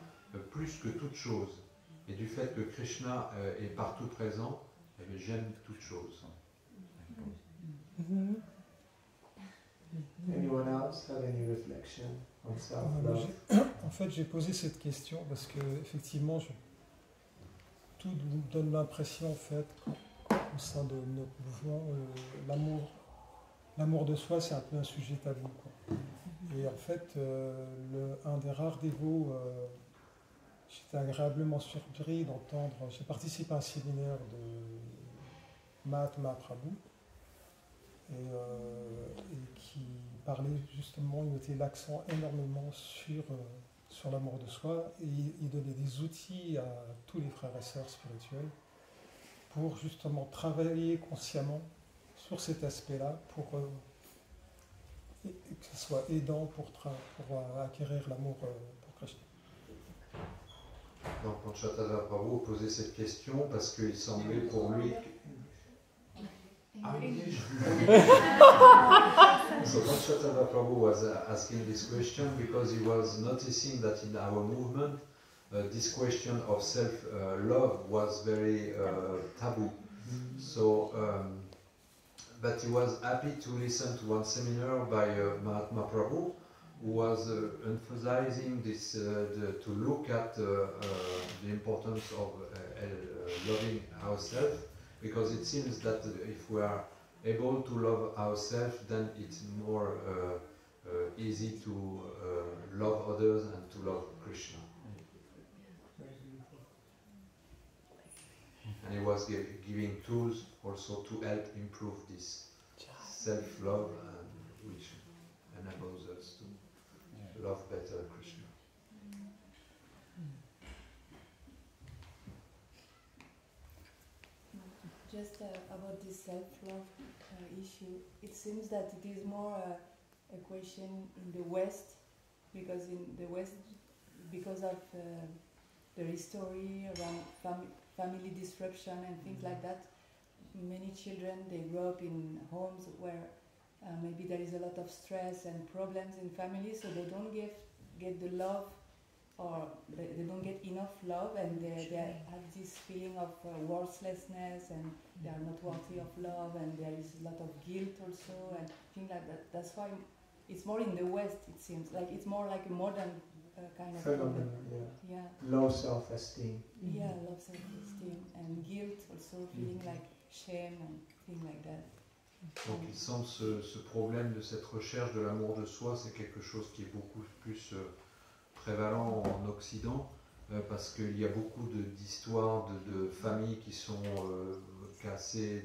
plus que toute chose. Et du fait que Krishna est partout présent, eh bien, j'aime toute chose. Anyone else have any reflection on self-love? En fait, j'ai posé cette question parce que effectivement, tout nous donne l'impression, en fait, au sein de notre mouvement, l'amour de soi, c'est un peu un sujet tabou, quoi. Et en fait, un des rares dévots, j'étais agréablement surpris d'entendre. J'ai participé à un séminaire de Mahatma Prabhu. Et qui parlait justement, il mettait l'accent énormément sur l'amour de soi, et il donnait des outils à tous les frères et sœurs spirituels pour justement travailler consciemment sur cet aspect-là, pour que ce soit aidant pour acquérir l'amour pour Krishna. Donc, Panchatattva Prabhu posait cette question parce qu'il semblait pour lui. So Panchatattva Prabhu was asking this question because he was noticing that in our movement, this question of self-love was very taboo. So, but he was happy to listen to one seminar by Mahatma Prabhu, who was emphasizing this to look at the importance of loving ourselves, because it seems that if we are able to love ourselves, then it's more easy to love others and to love Krishna. And he was giving tools also to help improve this self-love, which enables us to love better Krishna. Just about this self-love issue, it seems that it is more a question in the West, because in the West, because of the history around family disruption and things like that, many children, they grow up in homes where maybe there is a lot of stress and problems in family, so they don't get the love, or they don't get enough love, and they have this feeling of worthlessness, and they are not worthy of love, and there is a lot of guilt also, and things like that. That's why it's more in the West, it seems. Like it's more like a modern kind of phenomenon, yeah. Low self-esteem. Yeah, low self-esteem, and guilt also, feeling like shame and things like that. Donc il semble ce problème de cette recherche de l'amour de soi, c'est quelque chose qui est beaucoup plus prévalent en Occident, parce qu'il y a beaucoup d'histoires de familles qui sont cassées,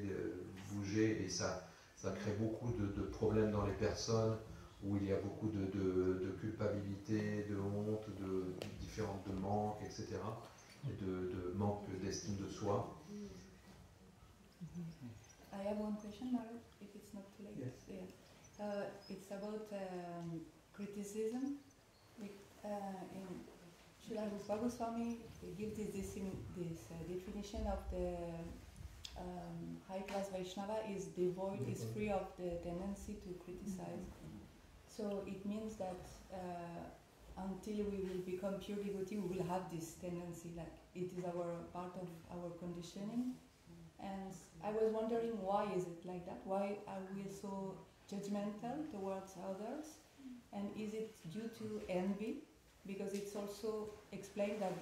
bougées, et ça crée beaucoup de problèmes dans les personnes, où il y a beaucoup de culpabilité, de honte, de différentes de manque, etc. Et de manque d'estime de soi. I have one question, Maharaja, if it's not too late. Yes. Yeah. It's about criticism. In Srila Rupa Goswami gives this definition of the high-class Vaishnava is devoid, is free of the tendency to criticize. So it means that until we will become pure devotee, we will have this tendency, like it is part of our conditioning. And I was wondering, why is it like that? Why are we so judgmental towards others? And is it due to envy? Because it's also explained that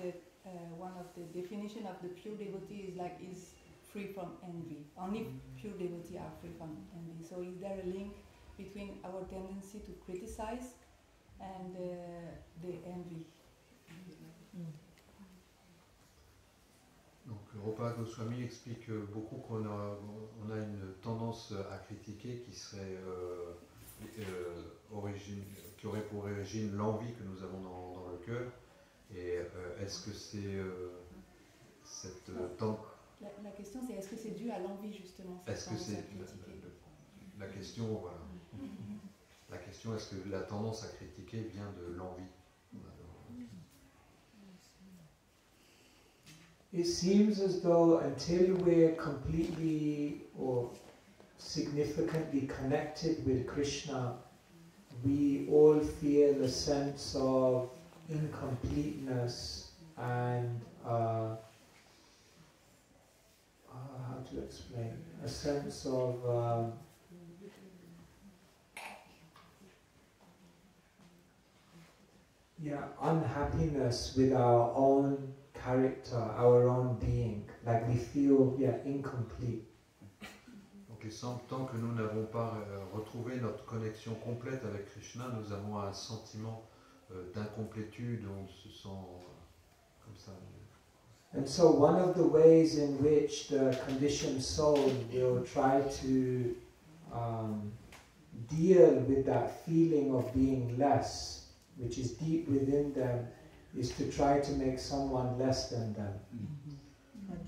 one of the definition of the pure devotee is free from envy. Only pure devotee are free from envy. So is there a link between our tendency to criticize and the envy? Donc Rupa Goswami explique beaucoup qu'on a une tendance à critiquer qui serait qui aurait pour origine l'envie que nous avons dans le cœur. Et est-ce que c'est cette tendance... La question c'est, est-ce que c'est dû à l'envie justement? Est-ce que c'est la question, voilà. La question, est-ce que la tendance à critiquer vient de l'envie? It seems as though until we're completely or significantly connected with Krishna, we all feel a sense of incompleteness and how to explain, a sense of unhappiness with our own character, our own being, like we feel incomplete. Donc il semble tant que nous n'avons pas retrouvé notre connexion complète avec Krishna, nous avons un sentiment d'incomplétude, on se sent comme ça. And so one of the ways in which the conditioned soul will try to deal with that feeling of being less, which is deep within them, is to try to make someone less than them.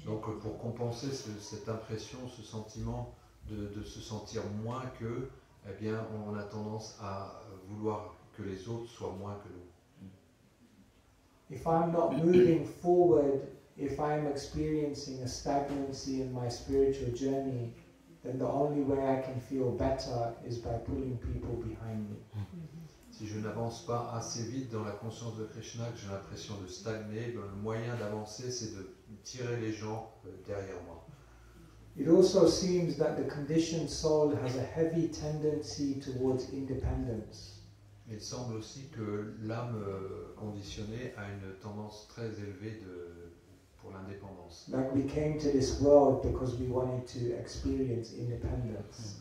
Donc pour compenser cette impression, ce sentiment de se sentir moins que, eh bien on a tendance à vouloir que les autres soient moins que nous. If I'm not moving forward, if I'm experiencing a stagnancy in my spiritual journey, then the only way I can feel better is by pulling people behind me. Si je n'avance pas assez vite dans la conscience de Krishna, que j'ai l'impression de stagner, ben, le moyen d'avancer, c'est de tirer les gens derrière moi. It also seems that the conditioned soul has a heavy tendency towards independence. Il semble aussi que l'âme conditionnée a une tendance très élevée pour l'indépendance. Like we came to this world because we wanted to experience independence.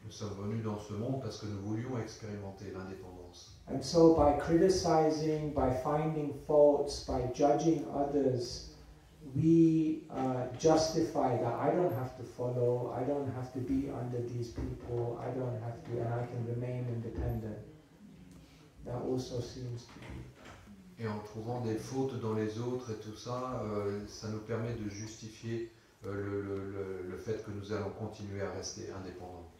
Nous sommes venus dans ce monde parce que nous voulions expérimenter l'indépendance. And so by criticizing, by finding faults, by judging others, we justify that I don't have to follow, I don't have to be under these people, I don't have to, and I can remain independent. That also seems to be. Et en trouvant des fautes dans les autres et tout ça, ça nous permet de justifier le fait que nous allons continuer à rester indépendants.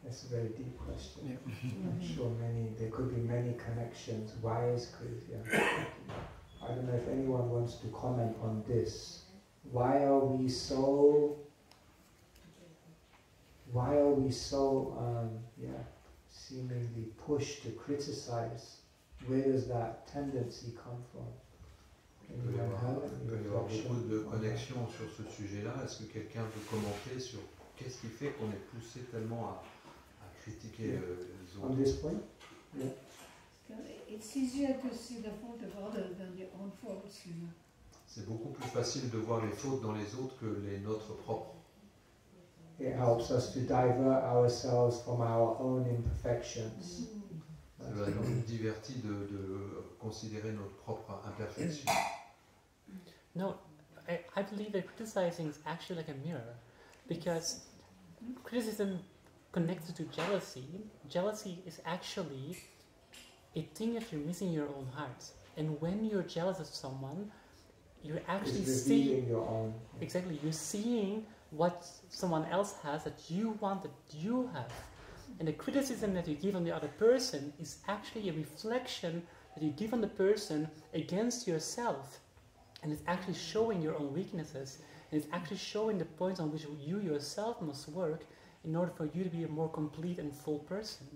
That's a very deep question. Yeah. I'm sure there could be many connections. Why is I don't know if anyone wants to comment on this. Why are we so seemingly pushed to criticize? Where does that tendency come from? Il peut y avoir beaucoup de connexions sur ce sujet-là. Est-ce que quelqu'un peut commenter sur qu'est-ce qui fait qu'on est poussé tellement à critiquer les autres? On this point? Yeah. It's easier to see the fault of others than your own faults, you know. C'est beaucoup plus facile de voir les fautes dans les autres que les nôtres propres. It helps us to divert ourselves from our own imperfections. Ça nous divertit de considérer notre propre imperfection. No, I believe that criticizing is actually like a mirror, because criticism connected to jealousy. Jealousy is actually a thing that you're missing in your own heart. And when you're jealous of someone, you're actually seeing your own. Exactly, you're seeing what someone else has that you want that you have. And the criticism that you give on the other person is actually a reflection that you give on the person against yourself. And it's actually showing your own weaknesses. And it's actually showing the points on which you yourself must work in order for you to be a more complete and full person.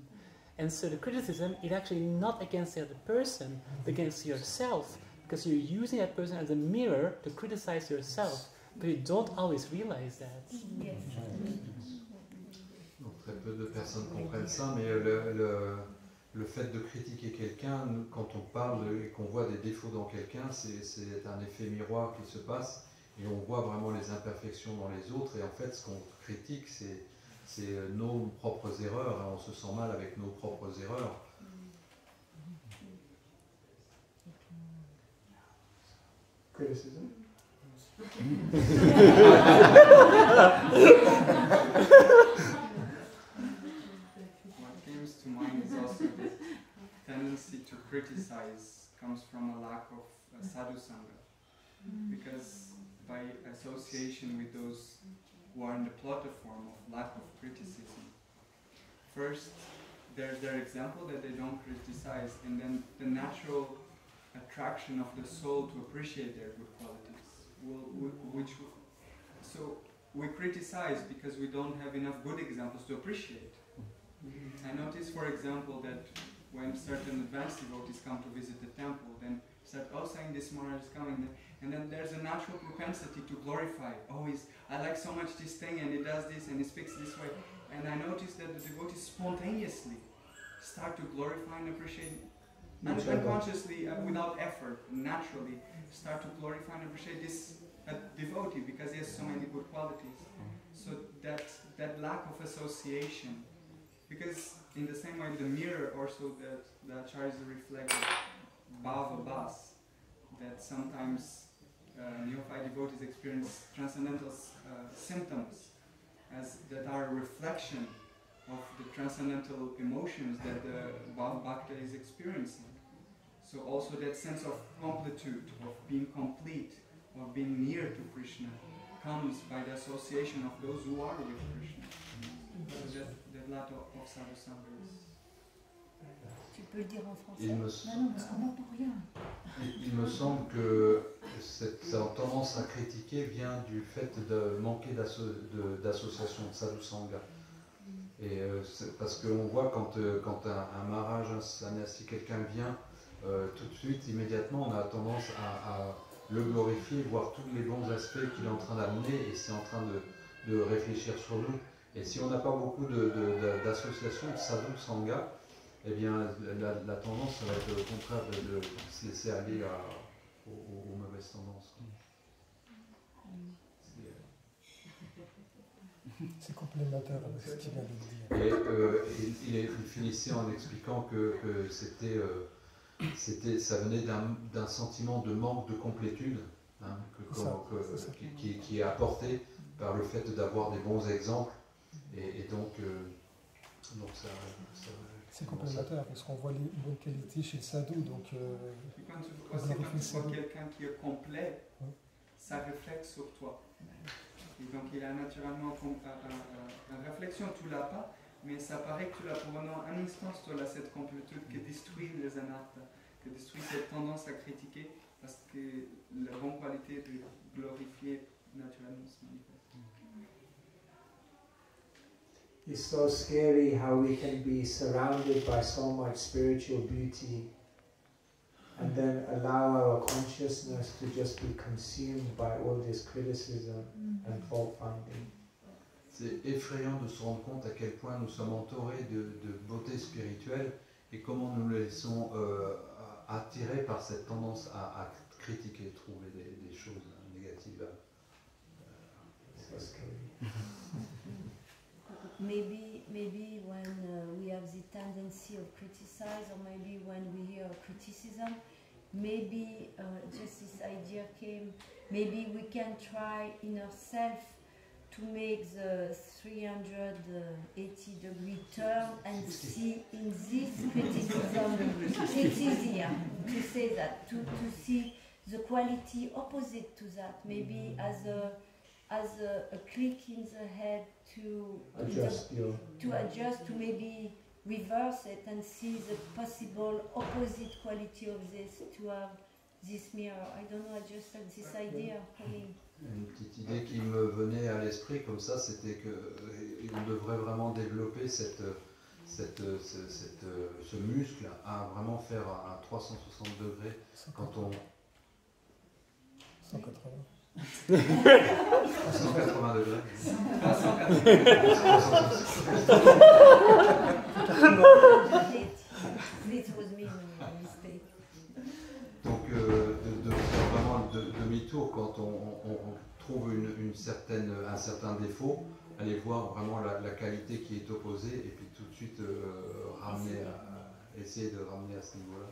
And so the criticism is actually not against the other person, but against yourself. Because you're using that person as a mirror to criticize yourself. But you don't always realize that. Yes. Donc, très peu de personnes comprennent ça, mais le fait de critiquer quelqu'un, quand on parle et qu'on voit des défauts dans quelqu'un, c'est un effet miroir qui se passe et on voit vraiment les imperfections dans les autres. Et en fait, ce qu'on critique, c'est nos propres erreurs. Et on se sent mal avec nos propres erreurs. Criticism? What comes to mind is also the tendency to criticize comes from a lack of sadhu sangha, because by association with those who are in the platform of lack of criticism, first there's their example that they don't criticize, and then the natural attraction of the soul to appreciate their good qualities, so we criticize because we don't have enough good examples to appreciate. I notice, for example, that when certain advanced devotees come to visit the temple, then start, oh, saying this Maharaja is coming, and then there's a natural propensity to glorify. Oh, I like so much this thing, and he does this, and he speaks this way. And I notice that the devotees spontaneously start to glorify and appreciate, unconsciously, without effort, naturally, start to glorify and appreciate this devotee because he has so many good qualities. So that lack of association, because in the same way the mirror also that the acharyas reflect bhava bas, that sometimes neophyte devotees experience transcendental symptoms that are a reflection of the transcendental emotions that the bhava bhakta is experiencing. So also that sense of completude, of being complete, of being near to Krishna, comes by the association of those who are with Krishna. So that lot of sadhu-sangha is... Tu peux le dire en français. Non, parce qu'on n'entend rien. Il me semble que cette tendance à critiquer vient du fait de manquer d'association, de sadhu-sangha. Et parce qu'on voit quand un Maharaja, un sannyasi, quelqu'un vient, tout de suite, immédiatement, on a tendance à le glorifier, voir tous les bons aspects qu'il est en train d'amener, et c'est en train de réfléchir sur nous. Et si on n'a pas beaucoup d'associations de sadhu-sangha, eh bien, la tendance, ça va être au contraire de se laisser aller aux mauvaises tendances. C'est complémentaire avec ce qu'il vient de dire. Et il finissait en expliquant que ça venait d'un sentiment de manque de complétude, hein, qui est apporté par le fait d'avoir des bons exemples. Et donc ça c'est complémentaire, parce qu'on voit les bonnes qualités chez le sadhu, donc... quand tu vois quelqu'un qui est complet, ça reflète sur toi. Et donc il a naturellement une réflexion, tu l'as pas, mais ça paraît que tu l'as pendant un instant, tu as cette complétude qui détruit les anarthas, qui détruit cette tendance à critiquer, parce que la bonne qualité de glorifier naturellement se manifeste. It's so scary how we can be surrounded by so much spiritual beauty and then allow our consciousness to just be consumed by all this criticism and fault finding. C'est effrayant de se rendre compte à quel point nous sommes entourés de beauté spirituelle et comment nous nous laissons attirer par cette tendance à critiquer, trouver des choses négatives. So scary. Maybe when we have the tendency of criticize, or maybe when we hear criticism, maybe just this idea came, maybe we can try in ourselves to make the 380-degree turn and see in this criticism, it's easier to say that, to see the quality opposite to that, maybe as a click in the head to adjust, to maybe reverse it and see the possible opposite quality of this, to have this mirror. I don't know, I just had this idea coming. Une petite idée qui me venait à l'esprit comme ça, c'était qu'on devrait vraiment développer ce muscle à vraiment faire à 360 degrés quand on... 180. 180 degrés. Donc de faire vraiment demi-tour quand on trouve un certain défaut, aller voir vraiment la qualité qui est opposée et puis tout de suite essayer de ramener à ce niveau-là.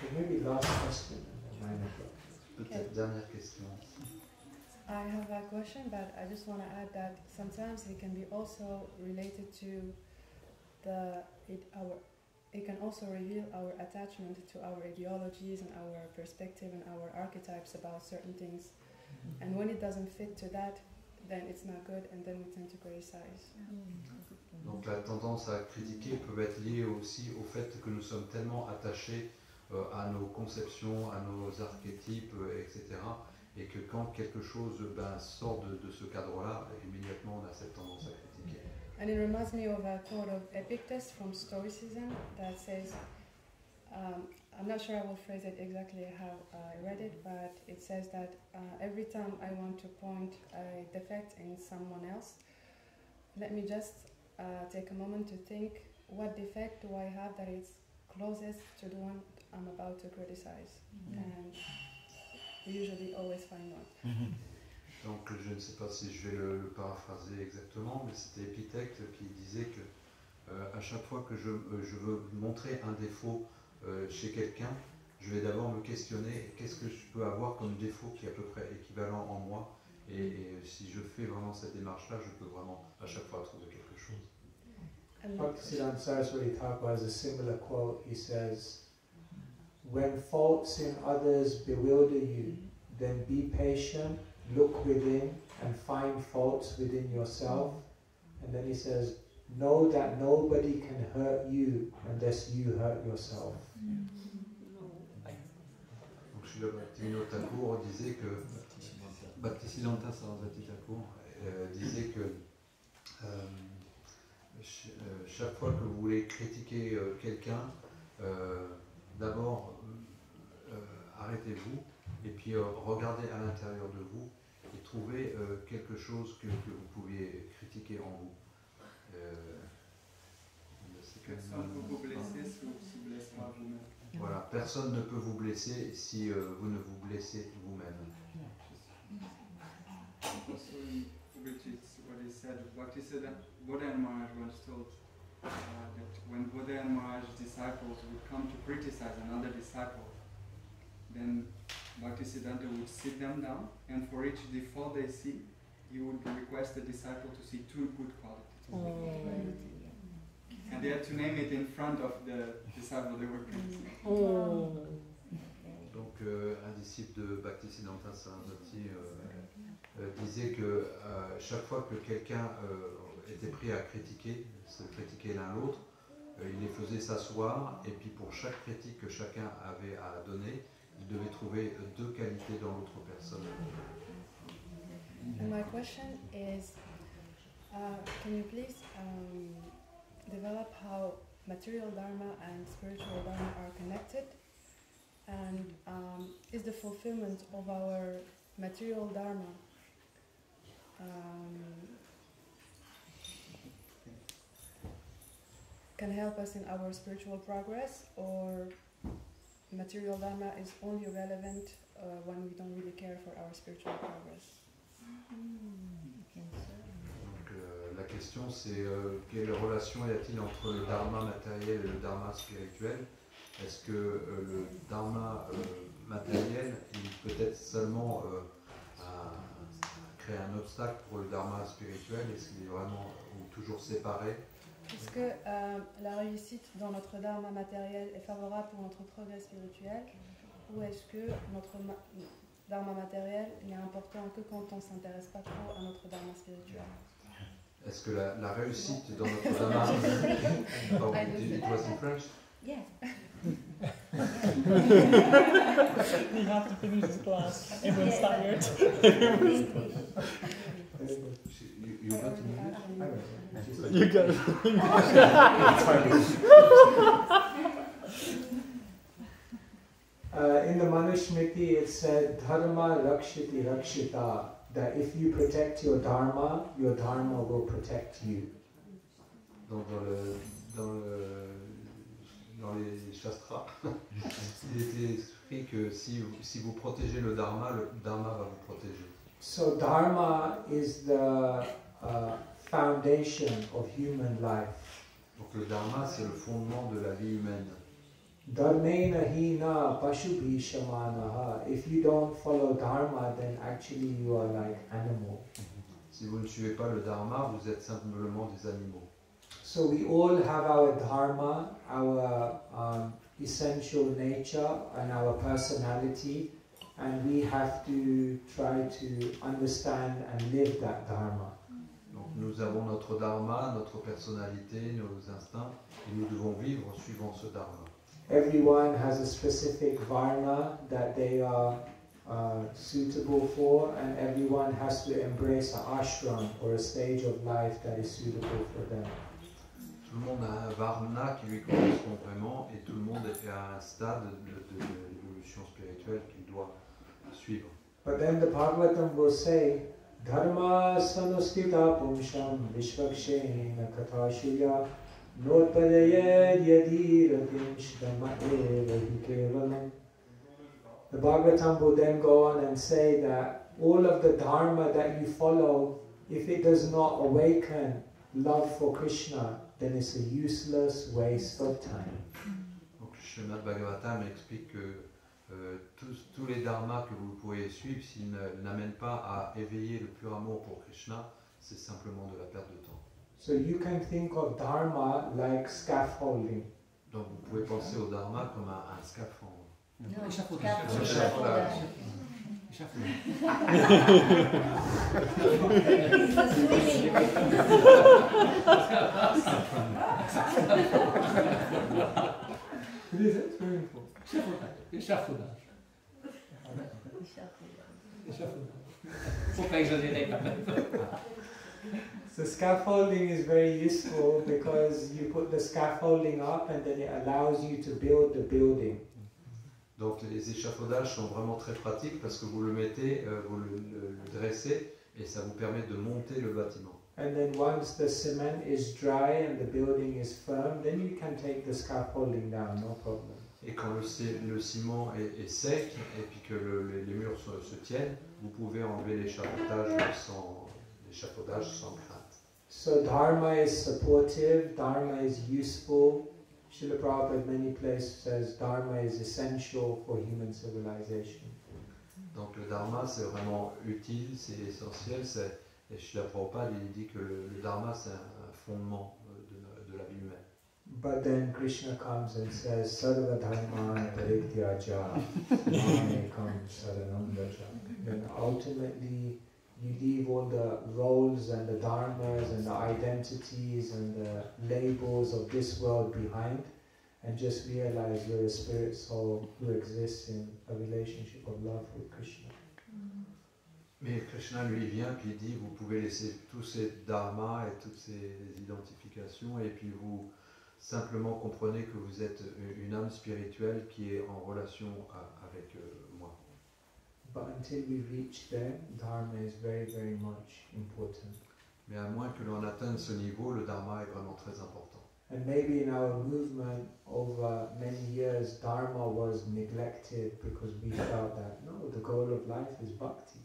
Okay, maybe last question. Peut-être dernière question. I have a question, but I just want to add that sometimes it can be also related to it can also reveal our attachment to our ideologies and our perspective and our archetypes about certain things. And when it doesn't fit to that, then it's not good, and then we tend to criticize. Donc la tendance à critiquer peut être liée aussi au fait que nous sommes tellement attachés à nos conceptions, à nos archétypes, etc. Et que quand quelque chose sort de ce cadre-là, immédiatement on a cette tendance à critiquer. And it reminds me of a quote of Epictetus from Stoicism that says, I'm not sure I will phrase it exactly how I read it, but it says that every time I want to point a defect in someone else, let me just take a moment to think, what defect do I have that is closest to the one I'm about to criticize? And we usually always find one. Donc je ne sais pas si je vais le paraphraser exactement, mais c'était Épithète qui disait que à chaque fois que je veux montrer un défaut chez quelqu'un, je vais d'abord me questionner qu'est-ce que je peux avoir comme défaut qui est à peu près équivalent en moi, et si je fais vraiment cette démarche-là, je peux vraiment à chaque fois trouver quelque chose. And Bhaktisiddhanta Saraswati Thakur has a similar quote. He says, when faults in others bewilder you, then be patient, look within and find faults within yourself. And then he says, know that nobody can hurt you unless you hurt yourself. Donc Srila Bhaktivinoda Thakur disait que Bhaktisiddhanta Saraswati Thakur disait que chaque fois que vous voulez critiquer quelqu'un, d'abord arrêtez-vous et puis regardez à l'intérieur de vous et trouvez quelque chose que vous pouviez critiquer en vous. Personne ne peut vous blesser si vous ne blessez pas vous-même. Voilà, personne ne peut vous blesser si vous ne vous blessez vous-même. Also in which is what he said, Buddha and Maharaj once told that when Buddha and Maharaj's disciples would come to criticize another disciple, then Bhaktisiddhanta would sit them down, and for each default they see, he would request the disciple to see 2 good qualities. And they had to name it in front of the disciple they were criticizing. Donc un disciple de Bhaktisiddhanta Saraswati disait que chaque fois que quelqu'un était pris à critiquer, se critiquer l'un l'autre, il les faisait s'asseoir et puis pour chaque critique que chacun avait à donner, il devait trouver 2 qualités dans l'autre personne. And my question is, can you please develop how material dharma and spiritual dharma are connected? And is the fulfillment of our material dharma can help us in our spiritual progress, or material dharma is only relevant when we don't really care for our spiritual progress? Donc la question c'est quelle relation y a-t-il entre le dharma matériel et le dharma spirituel? Est-ce que le dharma matériel il peut être seulement créer un obstacle pour le dharma spirituel? Est-ce qu'il est vraiment ou toujours séparé? Est-ce que la réussite dans notre dharma matériel est favorable pour notre progrès spirituel, ou est-ce que notre dharma matériel n'est important que quand on ne s'intéresse pas trop à notre dharma spirituel? Est-ce que la réussite dans notre dharma oh, it was in French? Yeah. We have to finish this class. Everyone's tired. You got it in English? You got it. In the Manusmriti it said, Dharma rakshiti rakshita, that if you protect your dharma will protect you. Donc dans les shastras, il était écrit que si vous protégez le dharma va vous protéger. So dharma is the foundation of human life. Donc le dharma c'est le fondement de la vie humaine. Dharmena hina pashubhi shamanaha. If you don't follow dharma, then actually you are like animal. Si vous ne suivez pas le dharma, vous êtes simplement des animaux. So we all have our dharma, our essential nature and our personality, and we have to try to understand and live that dharma. Donc nous avons notre dharma, notre personnalité, nos instincts, et nous devons vivre suivant ce dharma. Everyone has a specific varna that they are suitable for, and everyone has to embrace an ashram or a stage of life that is suitable for them. Tout le monde a un varna qui lui correspond vraiment et tout le monde est à un stade de l'évolution spirituelle qu'il doit suivre. But then the Bhagavatam will say, Dharma sanustita pumsham vishvakshena kathashuya notpadayed yadiragimsh dhamma evahi kevalam. The Bhagavatam will then go on and say that all of the dharma that you follow, if it does not awaken love for Krishna, then it's a useless waste of time. Donc le Srimad Bhagavatam explique que tous les dharmas que vous pouvez suivre, s'ils n'amènent pas à éveiller le pur amour pour Krishna, c'est simplement de la perte de temps. So you can think of dharma like scaffolding. Donc vous pouvez penser au dharma comme un scaphandre. Non, Échafaudage. What is it? Very important. Échafaudage. Faut pas exagérer quand même. So scaffolding is very useful because you put the scaffolding up and then it allows you to build the building. Donc les échafaudages sont vraiment très pratiques parce que vous le mettez, vous le dressez et ça vous permet de monter le bâtiment. And then once the cement is dry and the building is firm, then you can take the scaffolding down, no problem. Et quand le ciment est sec et puis que les murs se tiennent, vous pouvez enlever l'échafaudage sans crainte. So dharma is supportive, dharma is useful. Srila Prabhupada many places says dharma is essential for human civilization. Donc le dharma c'est vraiment utile, c'est essentiel. Et Srila Prabhupada il dit que le dharma c'est un fondement de la vie humaine. But then Krishna comes and says sarva dharman parityaja mamekam saranam vraja. Then ultimately you leave all the roles and the dharmas and the identities and the labels of this world behind and just realize you're a spirit soul who exists in a relationship of love with Krishna. Mais Krishna lui vient puis il dit vous pouvez laisser tous ces dharmas et toutes ces identifications et puis vous simplement comprenez que vous êtes une âme spirituelle qui est en relation avec moi. But until we reach there, dharma is very, very much important. Mais à moins que l'on atteigne ce niveau, le dharma est vraiment très important. And maybe in our movement over many years, dharma was neglected because we felt that no, the goal of life is bhakti.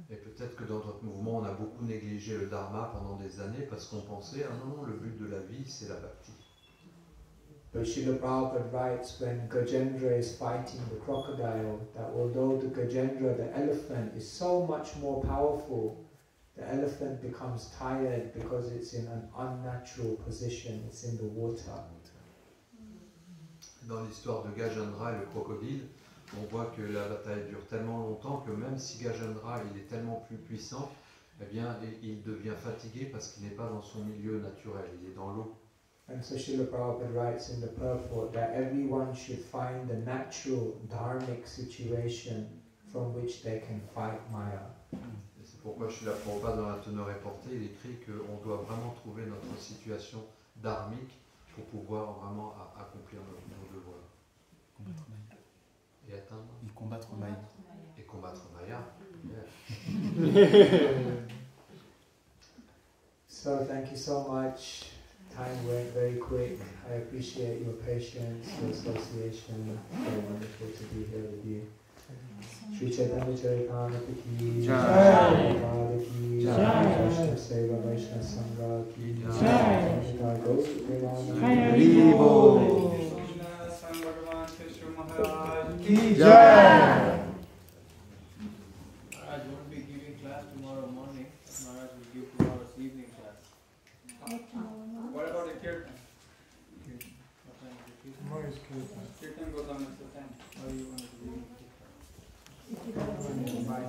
Et peut-être que dans notre mouvement, on a beaucoup négligé le dharma pendant des années parce qu'on pensait ah non, le but de la vie c'est la bhakti. But Srila Prabhupada writes when Gajendra is fighting the crocodile that although the Gajendra, the elephant, is so much more powerful, the elephant becomes tired because it's in an unnatural position, it's in the water. Dans l'histoire de Gajendra et le crocodile, on voit que la bataille dure tellement longtemps que même si Gajendra il est tellement plus puissant, eh bien il devient fatigué parce qu'il n'est pas dans son milieu naturel, il est dans l'eau. And so Srila Prabhupada writes in the purport that everyone should find the natural dharmic situation from which they can fight Maya. Et c'est pourquoi Srila Prabhupada dans la teneur reportée, il écrit qu'on doit vraiment trouver notre situation dharmique pour pouvoir vraiment accomplir nos devoirs. Combattre Maya. Et atteindre. Et combattre Maya. Et combattre Maya. Yeah. So thank you so much. Time went very quick. I appreciate your patience, your association. It's very wonderful to be here with you. Shri Chaitanya Charitamrita ki jai, Prabhupada ki jai, Krishna Seva Vaishnava Sangha ki jai, Hari Bol. Bhagavan Keshava Maharaja ki jai. Maharaj won't be giving class tomorrow morning. Maharaj will give tomorrow's evening class. What about the kirtan? What time is the kirtan? Tomorrow is kirtan. Kirtan goes on at the time. How do you want to do it? Bye.